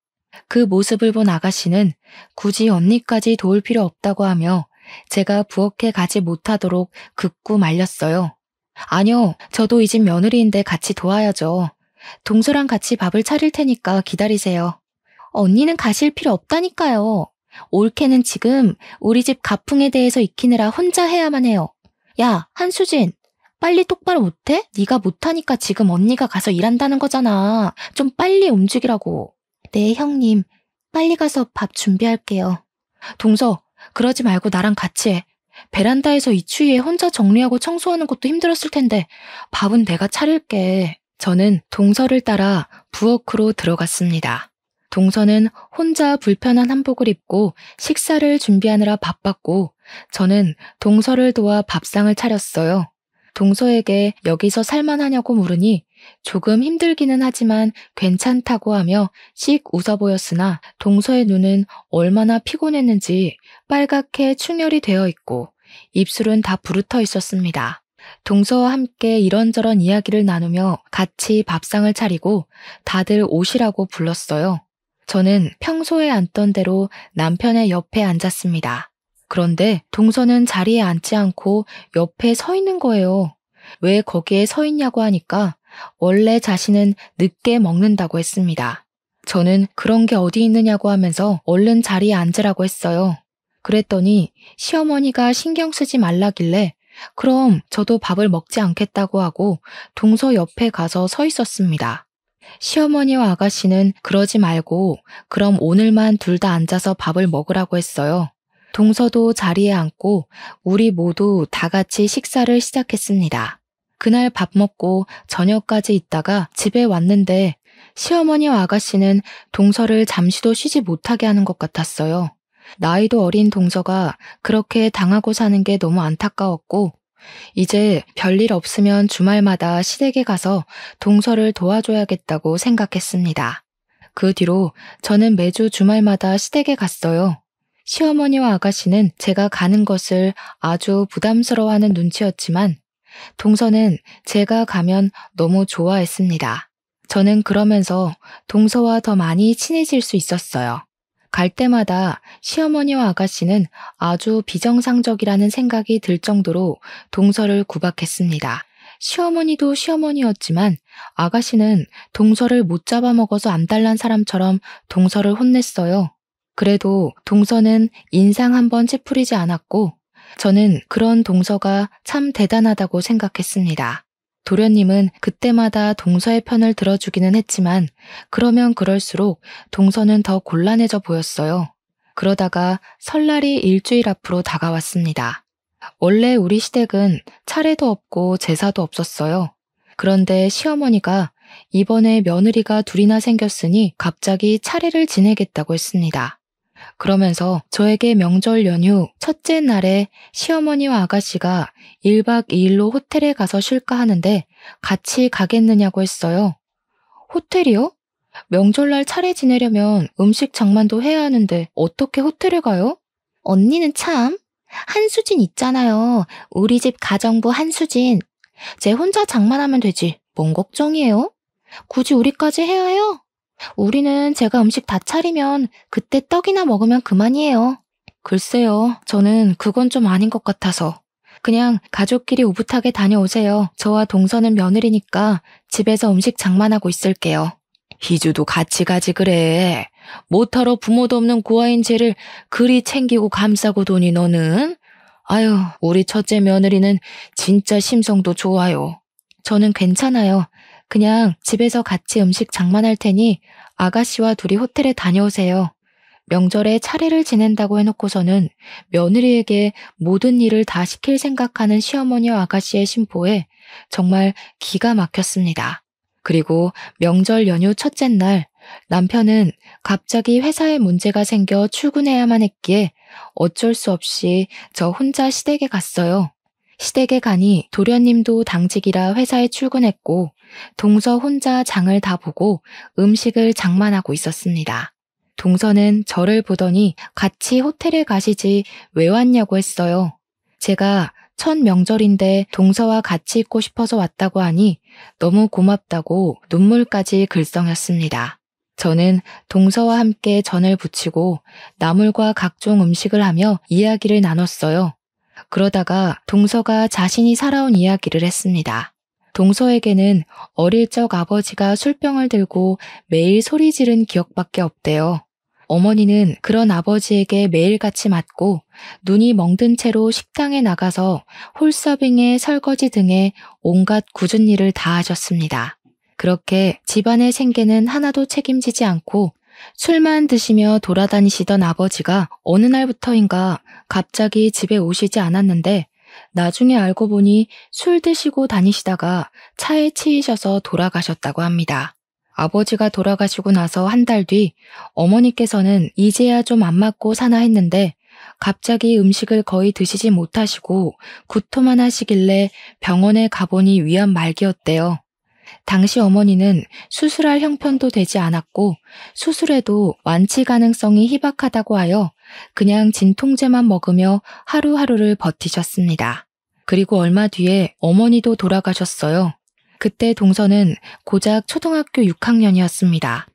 그 모습을 본 아가씨는 굳이 언니까지 도울 필요 없다고 하며 제가 부엌에 가지 못하도록 극구 말렸어요. 아니요, 저도 이 집 며느리인데 같이 도와야죠. 동서랑 같이 밥을 차릴 테니까 기다리세요. 언니는 가실 필요 없다니까요. 올케는 지금 우리 집 가풍에 대해서 익히느라 혼자 해야만 해요. 야, 한수진, 빨리 똑바로 못해? 네가 못하니까 지금 언니가 가서 일한다는 거잖아. 좀 빨리 움직이라고. 네, 형님. 빨리 가서 밥 준비할게요. 동서, 그러지 말고 나랑 같이 해. 베란다에서 이 추위에 혼자 정리하고 청소하는 것도 힘들었을 텐데 밥은 내가 차릴게. 저는 동서를 따라 부엌으로 들어갔습니다. 동서는 혼자 불편한 한복을 입고 식사를 준비하느라 바빴고 저는 동서를 도와 밥상을 차렸어요. 동서에게 여기서 살만하냐고 물으니 조금 힘들기는 하지만 괜찮다고 하며 씩 웃어 보였으나 동서의 눈은 얼마나 피곤했는지 빨갛게 충혈이 되어 있고 입술은 다 부르터 있었습니다. 동서와 함께 이런저런 이야기를 나누며 같이 밥상을 차리고 다들 오시라고 불렀어요. 저는 평소에 앉던 대로 남편의 옆에 앉았습니다. 그런데 동서는 자리에 앉지 않고 옆에 서 있는 거예요. 왜 거기에 서 있냐고 하니까 원래 자신은 늦게 먹는다고 했습니다. 저는 그런 게 어디 있느냐고 하면서 얼른 자리에 앉으라고 했어요. 그랬더니 시어머니가 신경 쓰지 말라길래 그럼 저도 밥을 먹지 않겠다고 하고 동서 옆에 가서 서 있었습니다. 시어머니와 아가씨는 그러지 말고 그럼 오늘만 둘 다 앉아서 밥을 먹으라고 했어요. 동서도 자리에 앉고 우리 모두 다 같이 식사를 시작했습니다. 그날 밥 먹고 저녁까지 있다가 집에 왔는데 시어머니와 아가씨는 동서를 잠시도 쉬지 못하게 하는 것 같았어요. 나이도 어린 동서가 그렇게 당하고 사는 게 너무 안타까웠고 이제 별일 없으면 주말마다 시댁에 가서 동서를 도와줘야겠다고 생각했습니다. 그 뒤로 저는 매주 주말마다 시댁에 갔어요. 시어머니와 아가씨는 제가 가는 것을 아주 부담스러워하는 눈치였지만 동서는 제가 가면 너무 좋아했습니다. 저는 그러면서 동서와 더 많이 친해질 수 있었어요. 갈 때마다 시어머니와 아가씨는 아주 비정상적이라는 생각이 들 정도로 동서를 구박했습니다. 시어머니도 시어머니였지만 아가씨는 동서를 못 잡아먹어서 안달난 사람처럼 동서를 혼냈어요. 그래도 동서는 인상 한번 찌푸리지 않았고 저는 그런 동서가 참 대단하다고 생각했습니다. 도련님은 그때마다 동서의 편을 들어주기는 했지만 그러면 그럴수록 동서는 더 곤란해져 보였어요. 그러다가 설날이 일주일 앞으로 다가왔습니다. 원래 우리 시댁은 차례도 없고 제사도 없었어요. 그런데 시어머니가 이번에 며느리가 둘이나 생겼으니 갑자기 차례를 지내겠다고 했습니다. 그러면서 저에게 명절 연휴 첫째 날에 시어머니와 아가씨가 1박 2일로 호텔에 가서 쉴까 하는데 같이 가겠느냐고 했어요. 호텔이요? 명절날 차례 지내려면 음식 장만도 해야 하는데 어떻게 호텔에 가요? 언니는 참, 한수진 있잖아요. 우리 집 가정부 한수진. 쟤 혼자 장만하면 되지. 뭔 걱정이에요? 굳이 우리까지 해야 해요? 우리는 제가 음식 다 차리면 그때 떡이나 먹으면 그만이에요. 글쎄요, 저는 그건 좀 아닌 것 같아서. 그냥 가족끼리 오붓하게 다녀오세요. 저와 동서는 며느리니까 집에서 음식 장만하고 있을게요. 희주도 같이 가지 그래. 못하러 부모도 없는 고아인 쟤를 그리 챙기고 감싸고 도니 너는? 아유, 우리 첫째 며느리는 진짜 심성도 좋아요. 저는 괜찮아요. 그냥 집에서 같이 음식 장만할 테니 아가씨와 둘이 호텔에 다녀오세요. 명절에 차례를 지낸다고 해놓고서는 며느리에게 모든 일을 다 시킬 생각하는 시어머니와 아가씨의 심보에 정말 기가 막혔습니다. 그리고 명절 연휴 첫째 날 남편은 갑자기 회사에 문제가 생겨 출근해야만 했기에 어쩔 수 없이 저 혼자 시댁에 갔어요. 시댁에 가니 도련님도 당직이라 회사에 출근했고 동서 혼자 장을 다 보고 음식을 장만하고 있었습니다. 동서는 저를 보더니 같이 호텔에 가시지 왜 왔냐고 했어요. 제가 첫 명절인데 동서와 같이 있고 싶어서 왔다고 하니 너무 고맙다고 눈물까지 글썽였습니다. 저는 동서와 함께 전을 부치고 나물과 각종 음식을 하며 이야기를 나눴어요. 그러다가 동서가 자신이 살아온 이야기를 했습니다. 동서에게는 어릴 적 아버지가 술병을 들고 매일 소리 지른 기억밖에 없대요. 어머니는 그런 아버지에게 매일같이 맞고 눈이 멍든 채로 식당에 나가서 홀서빙에 설거지 등의 온갖 굳은 일을 다 하셨습니다. 그렇게 집안의 생계는 하나도 책임지지 않고 술만 드시며 돌아다니시던 아버지가 어느 날부터인가 갑자기 집에 오시지 않았는데 나중에 알고 보니 술 드시고 다니시다가 차에 치이셔서 돌아가셨다고 합니다. 아버지가 돌아가시고 나서 한 달 뒤 어머니께서는 이제야 좀 안 맞고 사나 했는데 갑자기 음식을 거의 드시지 못하시고 구토만 하시길래 병원에 가보니 위암 말기였대요. 당시 어머니는 수술할 형편도 되지 않았고 수술해도 완치 가능성이 희박하다고 하여 그냥 진통제만 먹으며 하루하루를 버티셨습니다. 그리고 얼마 뒤에 어머니도 돌아가셨어요. 그때 동서는 고작 초등학교 6학년이었습니다.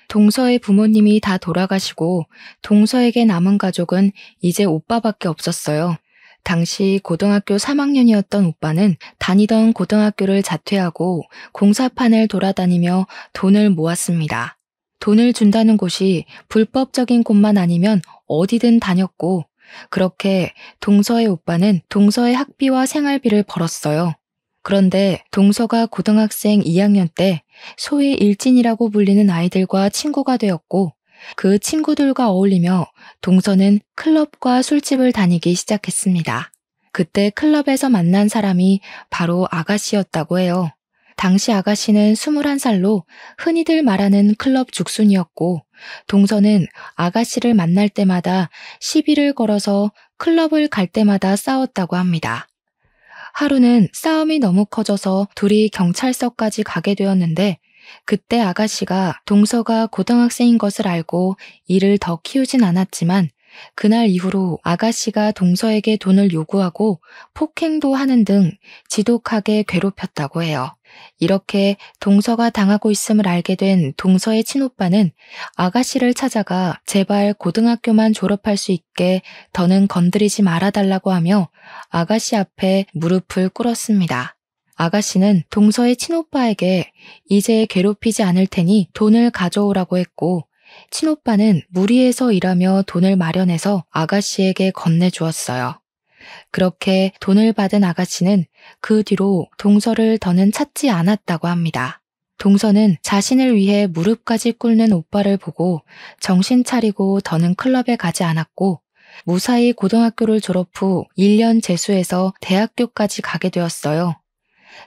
동서의 부모님이 다 돌아가시고 동서에게 남은 가족은 이제 오빠밖에 없었어요. 당시 고등학교 3학년이었던 오빠는 다니던 고등학교를 자퇴하고 공사판을 돌아다니며 돈을 모았습니다. 돈을 준다는 곳이 불법적인 곳만 아니면 어디든 다녔고 그렇게 동서의 오빠는 동서의 학비와 생활비를 벌었어요. 그런데 동서가 고등학생 2학년 때 소위 일진이라고 불리는 아이들과 친구가 되었고 그 친구들과 어울리며 동서는 클럽과 술집을 다니기 시작했습니다. 그때 클럽에서 만난 사람이 바로 아가씨였다고 해요. 당시 아가씨는 21살로 흔히들 말하는 클럽 죽순이었고 동서는 아가씨를 만날 때마다 시비를 걸어서 클럽을 갈 때마다 싸웠다고 합니다. 하루는 싸움이 너무 커져서 둘이 경찰서까지 가게 되었는데 그때 아가씨가 동서가 고등학생인 것을 알고 이를 더 키우진 않았지만 그날 이후로 아가씨가 동서에게 돈을 요구하고 폭행도 하는 등 지독하게 괴롭혔다고 해요. 이렇게 동서가 당하고 있음을 알게 된 동서의 친오빠는 아가씨를 찾아가 제발 고등학교만 졸업할 수 있게 더는 건드리지 말아달라고 하며 아가씨 앞에 무릎을 꿇었습니다. 아가씨는 동서의 친오빠에게 이제 괴롭히지 않을 테니 돈을 가져오라고 했고 친오빠는 무리해서 일하며 돈을 마련해서 아가씨에게 건네주었어요. 그렇게 돈을 받은 아가씨는 그 뒤로 동서를 더는 찾지 않았다고 합니다. 동서는 자신을 위해 무릎까지 꿇는 오빠를 보고 정신 차리고 더는 클럽에 가지 않았고 무사히 고등학교를 졸업 후 1년 재수해서 대학교까지 가게 되었어요.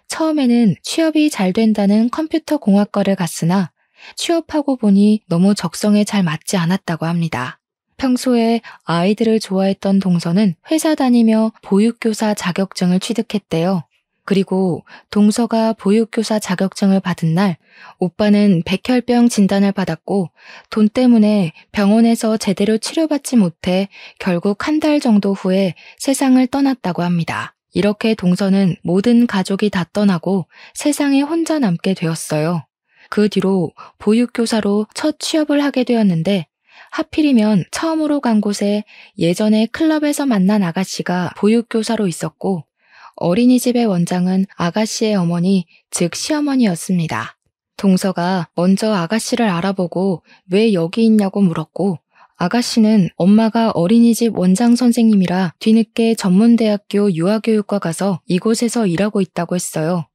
처음에는 취업이 잘 된다는 컴퓨터 공학과를 갔으나 취업하고 보니 너무 적성에 잘 맞지 않았다고 합니다. 평소에 아이들을 좋아했던 동서는 회사 다니며 보육교사 자격증을 취득했대요. 그리고 동서가 보육교사 자격증을 받은 날 오빠는 백혈병 진단을 받았고 돈 때문에 병원에서 제대로 치료받지 못해 결국 한 달 정도 후에 세상을 떠났다고 합니다. 이렇게 동서는 모든 가족이 다 떠나고 세상에 혼자 남게 되었어요. 그 뒤로 보육교사로 첫 취업을 하게 되었는데 하필이면 처음으로 간 곳에 예전에 클럽에서 만난 아가씨가 보육교사로 있었고 어린이집의 원장은 아가씨의 어머니, 즉 시어머니였습니다. 동서가 먼저 아가씨를 알아보고 왜 여기 있냐고 물었고 아가씨는 엄마가 어린이집 원장 선생님이라 뒤늦게 전문대학교 유아교육과 가서 이곳에서 일하고 있다고 했어요.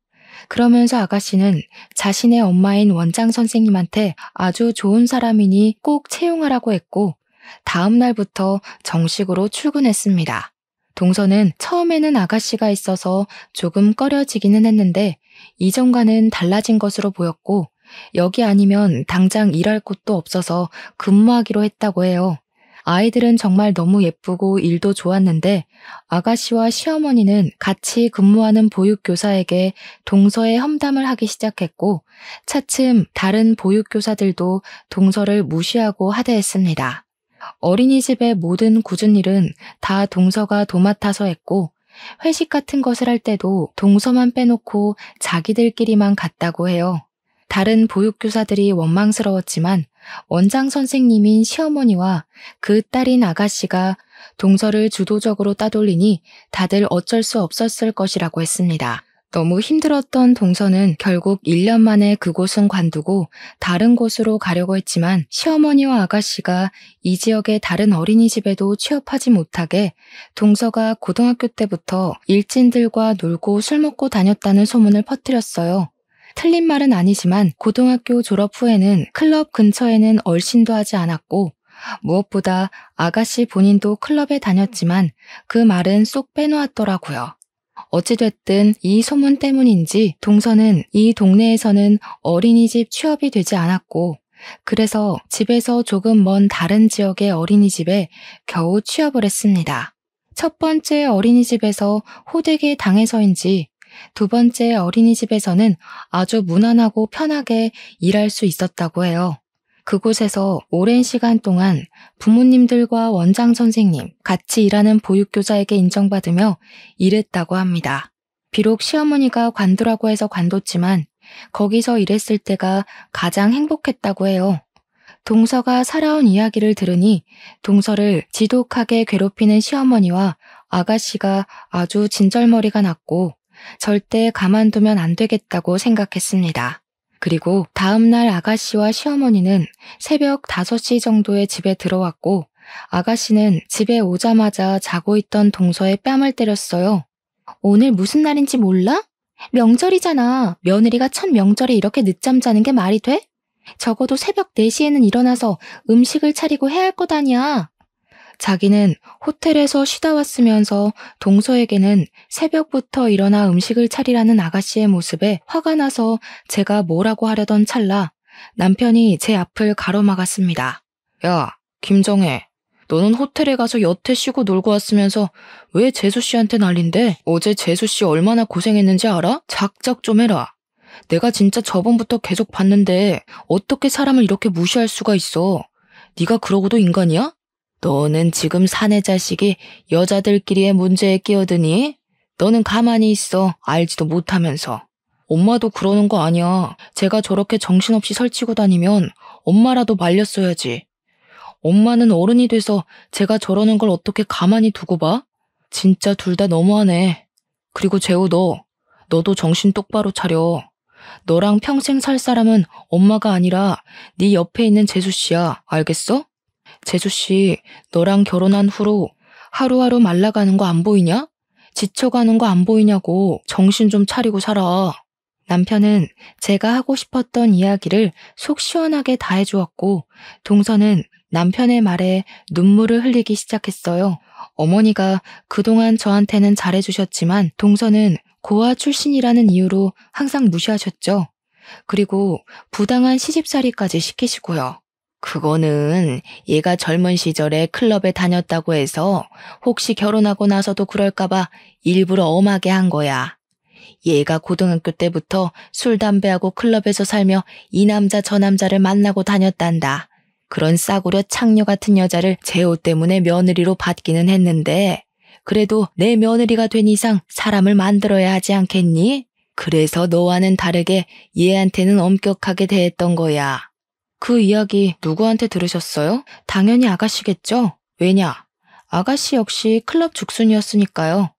그러면서 아가씨는 자신의 엄마인 원장 선생님한테 아주 좋은 사람이니 꼭 채용하라고 했고 다음 날부터 정식으로 출근했습니다. 동서는 처음에는 아가씨가 있어서 조금 꺼려지기는 했는데 이전과는 달라진 것으로 보였고 여기 아니면 당장 일할 곳도 없어서 근무하기로 했다고 해요. 아이들은 정말 너무 예쁘고 일도 좋았는데 아가씨와 시어머니는 같이 근무하는 보육교사에게 동서의 험담을 하기 시작했고 차츰 다른 보육교사들도 동서를 무시하고 하대했습니다. 어린이집의 모든 굳은 일은 다 동서가 도맡아서 했고 회식 같은 것을 할 때도 동서만 빼놓고 자기들끼리만 갔다고 해요. 다른 보육교사들이 원망스러웠지만 원장 선생님인 시어머니와 그 딸인 아가씨가 동서를 주도적으로 따돌리니 다들 어쩔 수 없었을 것이라고 했습니다. 너무 힘들었던 동서는 결국 1년 만에 그곳은 관두고 다른 곳으로 가려고 했지만 시어머니와 아가씨가 이 지역의 다른 어린이집에도 취업하지 못하게 동서가 고등학교 때부터 일진들과 놀고 술 먹고 다녔다는 소문을 퍼뜨렸어요. 틀린 말은 아니지만 고등학교 졸업 후에는 클럽 근처에는 얼씬도 하지 않았고 무엇보다 아가씨 본인도 클럽에 다녔지만 그 말은 쏙 빼놓았더라고요. 어찌됐든 이 소문 때문인지 동서는 이 동네에서는 어린이집 취업이 되지 않았고 그래서 집에서 조금 먼 다른 지역의 어린이집에 겨우 취업을 했습니다. 첫 번째 어린이집에서 호되게 당해서인지 두 번째 어린이집에서는 아주 무난하고 편하게 일할 수 있었다고 해요. 그곳에서 오랜 시간 동안 부모님들과 원장 선생님, 같이 일하는 보육교사에게 인정받으며 일했다고 합니다. 비록 시어머니가 관두라고 해서 관뒀지만 거기서 일했을 때가 가장 행복했다고 해요. 동서가 살아온 이야기를 들으니 동서를 지독하게 괴롭히는 시어머니와 아가씨가 아주 진절머리가 났고 절대 가만두면 안 되겠다고 생각했습니다. 그리고 다음날 아가씨와 시어머니는 새벽 5시 정도에 집에 들어왔고 아가씨는 집에 오자마자 자고 있던 동서의 뺨을 때렸어요. 오늘 무슨 날인지 몰라? 명절이잖아. 며느리가 첫 명절에 이렇게 늦잠 자는 게 말이 돼? 적어도 새벽 4시에는 일어나서 음식을 차리고 해야 할 것 아니야. 자기는 호텔에서 쉬다 왔으면서 동서에게는 새벽부터 일어나 음식을 차리라는 아가씨의 모습에 화가 나서 제가 뭐라고 하려던 찰나 남편이 제 앞을 가로막았습니다. 야, 김정혜, 너는 호텔에 가서 여태 쉬고 놀고 왔으면서 왜 재수씨한테 난린데? 어제 재수씨 얼마나 고생했는지 알아? 작작 좀 해라. 내가 진짜 저번부터 계속 봤는데 어떻게 사람을 이렇게 무시할 수가 있어? 네가 그러고도 인간이야? 너는 지금 사내 자식이 여자들끼리의 문제에 끼어드니? 너는 가만히 있어. 알지도 못하면서. 엄마도 그러는 거 아니야. 제가 저렇게 정신없이 설치고 다니면 엄마라도 말렸어야지. 엄마는 어른이 돼서 제가 저러는 걸 어떻게 가만히 두고 봐? 진짜 둘 다 너무하네. 그리고 재우 너도 정신 똑바로 차려. 너랑 평생 살 사람은 엄마가 아니라 네 옆에 있는 재수씨야. 알겠어? 재수씨, 너랑 결혼한 후로 하루하루 말라가는 거 안 보이냐? 지쳐가는 거 안 보이냐고. 정신 좀 차리고 살아. 남편은 제가 하고 싶었던 이야기를 속 시원하게 다 해주었고 동서는 남편의 말에 눈물을 흘리기 시작했어요. 어머니가 그동안 저한테는 잘해주셨지만 동서는 고아 출신이라는 이유로 항상 무시하셨죠. 그리고 부당한 시집살이까지 시키시고요. 그거는 얘가 젊은 시절에 클럽에 다녔다고 해서 혹시 결혼하고 나서도 그럴까봐 일부러 엄하게 한 거야. 얘가 고등학교 때부터 술, 담배하고 클럽에서 살며 이 남자 저 남자를 만나고 다녔단다. 그런 싸구려 창녀 같은 여자를 재호 때문에 며느리로 받기는 했는데 그래도 내 며느리가 된 이상 사람을 만들어야 하지 않겠니? 그래서 너와는 다르게 얘한테는 엄격하게 대했던 거야. 그 이야기 누구한테 들으셨어요? 당연히 아가씨겠죠? 왜냐? 아가씨 역시 클럽 죽순이었으니까요.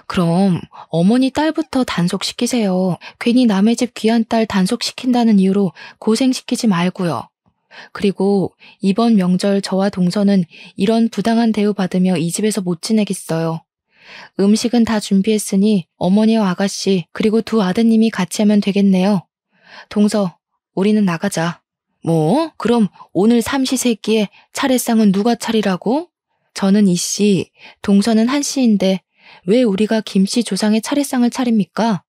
그럼 어머니 딸부터 단속시키세요. 괜히 남의 집 귀한 딸 단속시킨다는 이유로 고생시키지 말고요. 그리고 이번 명절 저와 동서는 이런 부당한 대우 받으며 이 집에서 못 지내겠어요. 음식은 다 준비했으니 어머니와 아가씨 그리고 두 아드님이 같이 하면 되겠네요. 동서, 우리는 나가자. 뭐? 그럼 오늘 삼시세끼에 차례상은 누가 차리라고? 저는 이씨, 동서는 한씨인데 왜 우리가 김씨 조상의 차례상을 차립니까?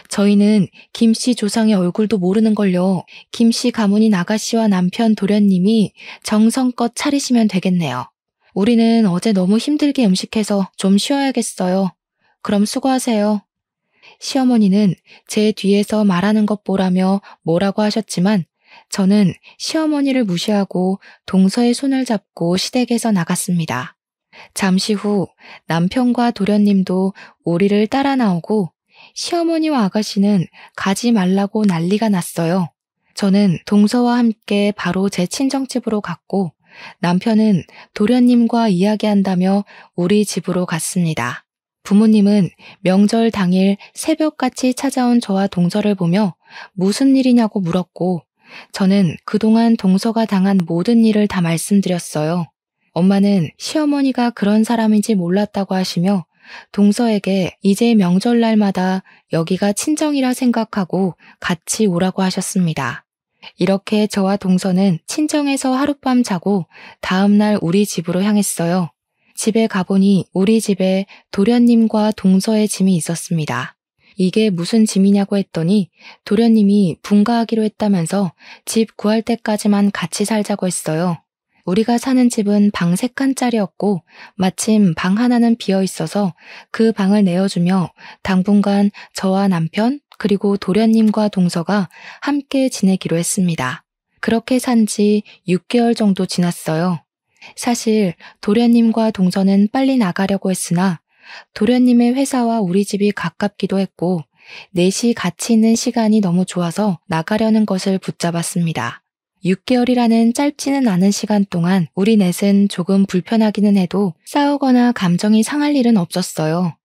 저희는 김씨 조상의 얼굴도 모르는걸요. 김씨 가문인 아가씨와 남편 도련님이 정성껏 차리시면 되겠네요. 우리는 어제 너무 힘들게 음식해서 좀 쉬어야겠어요. 그럼 수고하세요. 시어머니는 제 뒤에서 말하는 것 보라며 뭐라고 하셨지만 저는 시어머니를 무시하고 동서의 손을 잡고 시댁에서 나갔습니다. 잠시 후 남편과 도련님도 우리를 따라 나오고 시어머니와 아가씨는 가지 말라고 난리가 났어요. 저는 동서와 함께 바로 제 친정집으로 갔고 남편은 도련님과 이야기한다며 우리 집으로 갔습니다. 부모님은 명절 당일 새벽같이 찾아온 저와 동서를 보며 무슨 일이냐고 물었고 저는 그동안 동서가 당한 모든 일을 다 말씀드렸어요. 엄마는 시어머니가 그런 사람인지 몰랐다고 하시며 동서에게 이제 명절날마다 여기가 친정이라 생각하고 같이 오라고 하셨습니다. 이렇게 저와 동서는 친정에서 하룻밤 자고 다음날 우리 집으로 향했어요. 집에 가보니 우리 집에 도련님과 동서의 짐이 있었습니다. 이게 무슨 짐이냐고 했더니 도련님이 분가하기로 했다면서 집 구할 때까지만 같이 살자고 했어요. 우리가 사는 집은 방 3칸짜리였고 마침 방 하나는 비어 있어서 그 방을 내어주며 당분간 저와 남편 그리고 도련님과 동서가 함께 지내기로 했습니다. 그렇게 산 지 6개월 정도 지났어요. 사실 도련님과 동서는 빨리 나가려고 했으나 도련님의 회사와 우리 집이 가깝기도 했고 넷이 같이 있는 시간이 너무 좋아서 나가려는 것을 붙잡았습니다. 6개월이라는 짧지는 않은 시간 동안 우리 넷은 조금 불편하기는 해도 싸우거나 감정이 상할 일은 없었어요.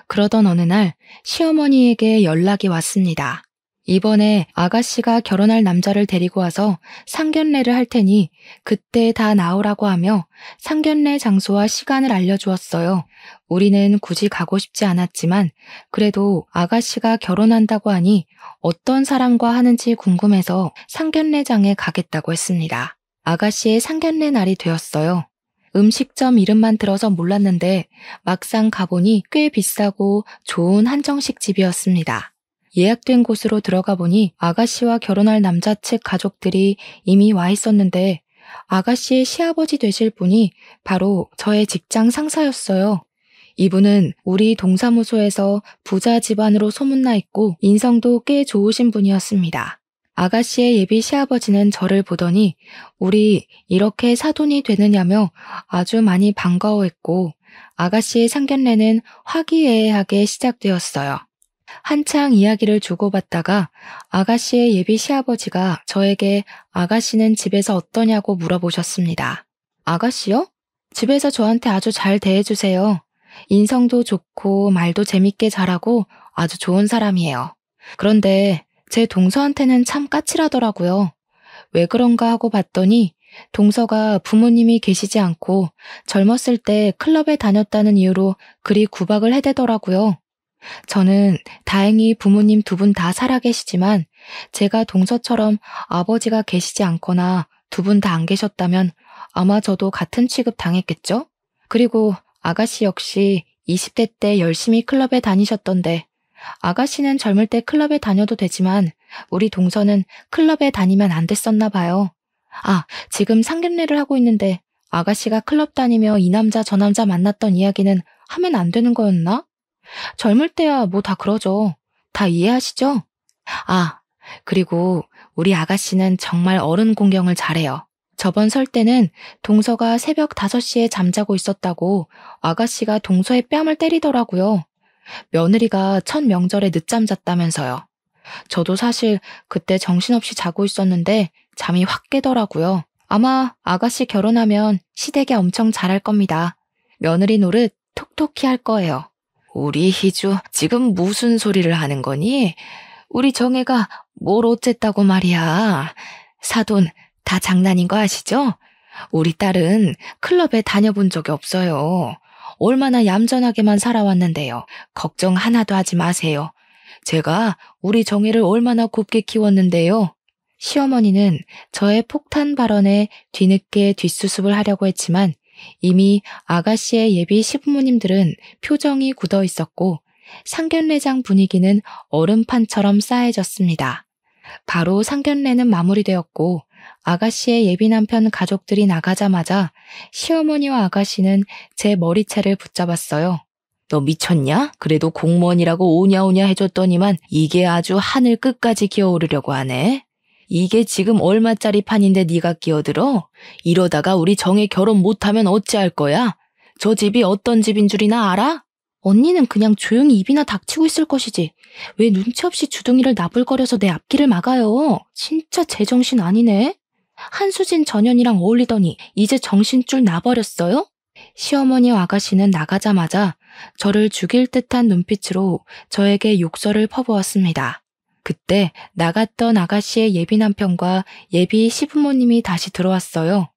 그러던 어느 날 시어머니에게 연락이 왔습니다. 이번에 아가씨가 결혼할 남자를 데리고 와서 상견례를 할 테니 그때 다 나오라고 하며 상견례 장소와 시간을 알려주었어요. 우리는 굳이 가고 싶지 않았지만 그래도 아가씨가 결혼한다고 하니 어떤 사람과 하는지 궁금해서 상견례장에 가겠다고 했습니다. 아가씨의 상견례 날이 되었어요. 음식점 이름만 들어서 몰랐는데 막상 가보니 꽤 비싸고 좋은 한정식 집이었습니다. 예약된 곳으로 들어가 보니 아가씨와 결혼할 남자 측 가족들이 이미 와 있었는데 아가씨의 시아버지 되실 분이 바로 저의 직장 상사였어요. 이분은 우리 동사무소에서 부자 집안으로 소문나 있고 인성도 꽤 좋으신 분이었습니다. 아가씨의 예비 시아버지는 저를 보더니 우리 이렇게 사돈이 되느냐며 아주 많이 반가워했고 아가씨의 상견례는 화기애애하게 시작되었어요. 한창 이야기를 주고받다가 아가씨의 예비 시아버지가 저에게 아가씨는 집에서 어떠냐고 물어보셨습니다. 아가씨요? 집에서 저한테 아주 잘 대해주세요. 인성도 좋고 말도 재밌게 잘하고 아주 좋은 사람이에요. 그런데 제 동서한테는 참 까칠하더라고요. 왜 그런가 하고 봤더니 동서가 부모님이 계시지 않고 젊었을 때 클럽에 다녔다는 이유로 그리 구박을 해대더라고요. 저는 다행히 부모님 2분 다 살아계시지만 제가 동서처럼 아버지가 계시지 않거나 2분 다 안 계셨다면 아마 저도 같은 취급 당했겠죠? 그리고 아가씨 역시 20대 때 열심히 클럽에 다니셨던데 아가씨는 젊을 때 클럽에 다녀도 되지만 우리 동서는 클럽에 다니면 안 됐었나 봐요. 아, 지금 상견례를 하고 있는데 아가씨가 클럽 다니며 이 남자 저 남자 만났던 이야기는 하면 안 되는 거였나? 젊을 때야 뭐 다 그러죠. 다 이해하시죠? 아, 그리고 우리 아가씨는 정말 어른 공경을 잘해요. 저번 설 때는 동서가 새벽 5시에 잠자고 있었다고 아가씨가 동서의 뺨을 때리더라고요. 며느리가 첫 명절에 늦잠 잤다면서요. 저도 사실 그때 정신없이 자고 있었는데 잠이 확 깨더라고요. 아마 아가씨 결혼하면 시댁에 엄청 잘할 겁니다. 며느리 노릇 톡톡히 할 거예요. 우리 희주 지금 무슨 소리를 하는 거니? 우리 정혜가 뭘 어쨌다고 말이야. 사돈 다 장난인 거 아시죠? 우리 딸은 클럽에 다녀본 적이 없어요. 얼마나 얌전하게만 살아왔는데요. 걱정 하나도 하지 마세요. 제가 우리 정혜를 얼마나 곱게 키웠는데요. 시어머니는 저의 폭탄 발언에 뒤늦게 뒷수습을 하려고 했지만 이미 아가씨의 예비 시부모님들은 표정이 굳어 있었고 상견례장 분위기는 얼음판처럼 싸해졌습니다. 바로 상견례는 마무리되었고 아가씨의 예비 남편 가족들이 나가자마자 시어머니와 아가씨는 제 머리채를 붙잡았어요. 너 미쳤냐? 그래도 공무원이라고 오냐오냐 해줬더니만 이게 아주 하늘 끝까지 기어오르려고 하네. 이게 지금 얼마짜리 판인데 네가 끼어들어? 이러다가 우리 정혜 결혼 못하면 어찌할 거야? 저 집이 어떤 집인 줄이나 알아? 언니는 그냥 조용히 입이나 닥치고 있을 것이지. 왜 눈치 없이 주둥이를 나불거려서 내 앞길을 막아요? 진짜 제정신 아니네. 한수진 전현이랑 어울리더니 이제 정신줄 나버렸어요? 시어머니와 아가씨는 나가자마자 저를 죽일 듯한 눈빛으로 저에게 욕설을 퍼부었습니다. 그때 나갔던 아가씨의 예비 남편과 예비 시부모님이 다시 들어왔어요.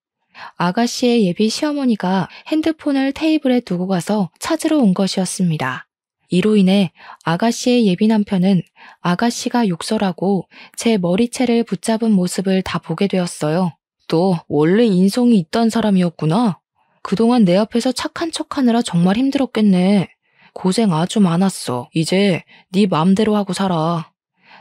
아가씨의 예비 시어머니가 핸드폰을 테이블에 두고 가서 찾으러 온 것이었습니다. 이로 인해 아가씨의 예비 남편은 아가씨가 욕설하고 제 머리채를 붙잡은 모습을 다 보게 되었어요. 또 원래 인성이 있던 사람이었구나. 그동안 내 앞에서 착한 척하느라 정말 힘들었겠네. 고생 아주 많았어. 이제 네 맘대로 하고 살아.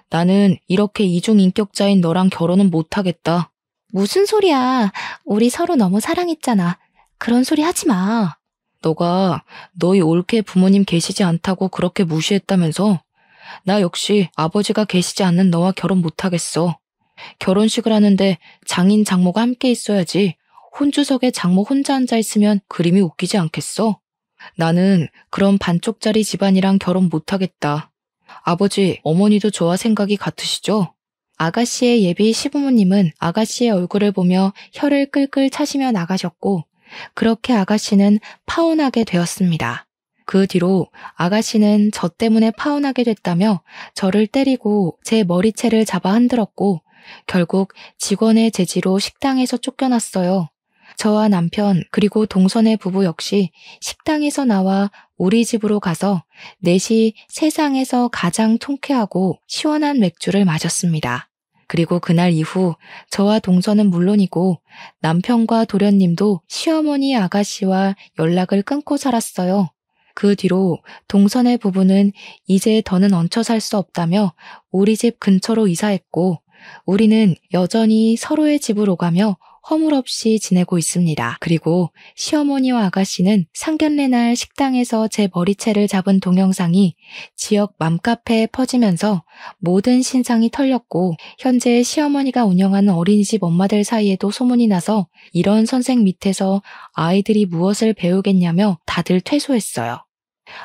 나는 이렇게 이중인격자인 너랑 결혼은 못하겠다. 무슨 소리야. 우리 서로 너무 사랑했잖아. 그런 소리 하지 마. 너가 너희 올케 부모님 계시지 않다고 그렇게 무시했다면서? 나 역시 아버지가 계시지 않는 너와 결혼 못하겠어. 결혼식을 하는데 장인 장모가 함께 있어야지. 혼주석에 장모 혼자 앉아있으면 그림이 웃기지 않겠어? 나는 그런 반쪽짜리 집안이랑 결혼 못하겠다. 아버지, 어머니도 저와 생각이 같으시죠? 아가씨의 예비 시부모님은 아가씨의 얼굴을 보며 혀를 끌끌 차시며 나가셨고 그렇게 아가씨는 파혼하게 되었습니다. 그 뒤로 아가씨는 저 때문에 파혼하게 됐다며 저를 때리고 제 머리채를 잡아 흔들었고 결국 직원의 제지로 식당에서 쫓겨났어요. 저와 남편 그리고 동선의 부부 역시 식당에서 나와 우리 집으로 가서 넷이 세상에서 가장 통쾌하고 시원한 맥주를 마셨습니다. 그리고 그날 이후 저와 동선은 물론이고 남편과 도련님도 시어머니 아가씨와 연락을 끊고 살았어요. 그 뒤로 동선의 부부는 이제 더는 얹혀 살 수 없다며 우리 집 근처로 이사했고 우리는 여전히 서로의 집으로 가며 허물없이 지내고 있습니다. 그리고 시어머니와 아가씨는 상견례 날 식당에서 제 머리채를 잡은 동영상이 지역 맘카페에 퍼지면서 모든 신상이 털렸고 현재 시어머니가 운영하는 어린이집 엄마들 사이에도 소문이 나서 이런 선생 밑에서 아이들이 무엇을 배우겠냐며 다들 퇴소했어요.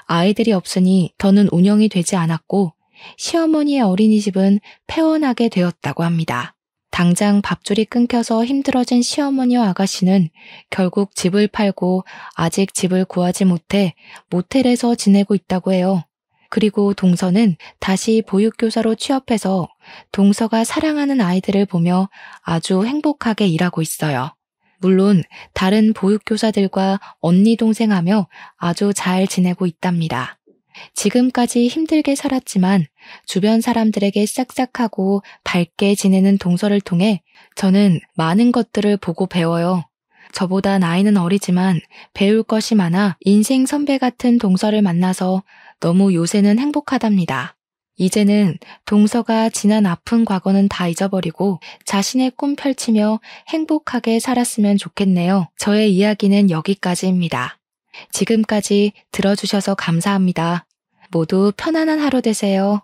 아이들이 없으니 더는 운영이 되지 않았고 시어머니의 어린이집은 폐원하게 되었다고 합니다. 당장 밥줄이 끊겨서 힘들어진 시어머니와 아가씨는 결국 집을 팔고 아직 집을 구하지 못해 모텔에서 지내고 있다고 해요. 그리고 동서는 다시 보육교사로 취업해서 동서가 사랑하는 아이들을 보며 아주 행복하게 일하고 있어요. 물론 다른 보육교사들과 언니 동생하며 아주 잘 지내고 있답니다. 지금까지 힘들게 살았지만 주변 사람들에게 싹싹하고 밝게 지내는 동서를 통해 저는 많은 것들을 보고 배워요. 저보다 나이는 어리지만 배울 것이 많아 인생 선배 같은 동서를 만나서 너무 요새는 행복하답니다. 이제는 동서가 지난 아픈 과거는 다 잊어버리고 자신의 꿈 펼치며 행복하게 살았으면 좋겠네요. 저의 이야기는 여기까지입니다. 지금까지 들어주셔서 감사합니다. 모두 편안한 하루 되세요.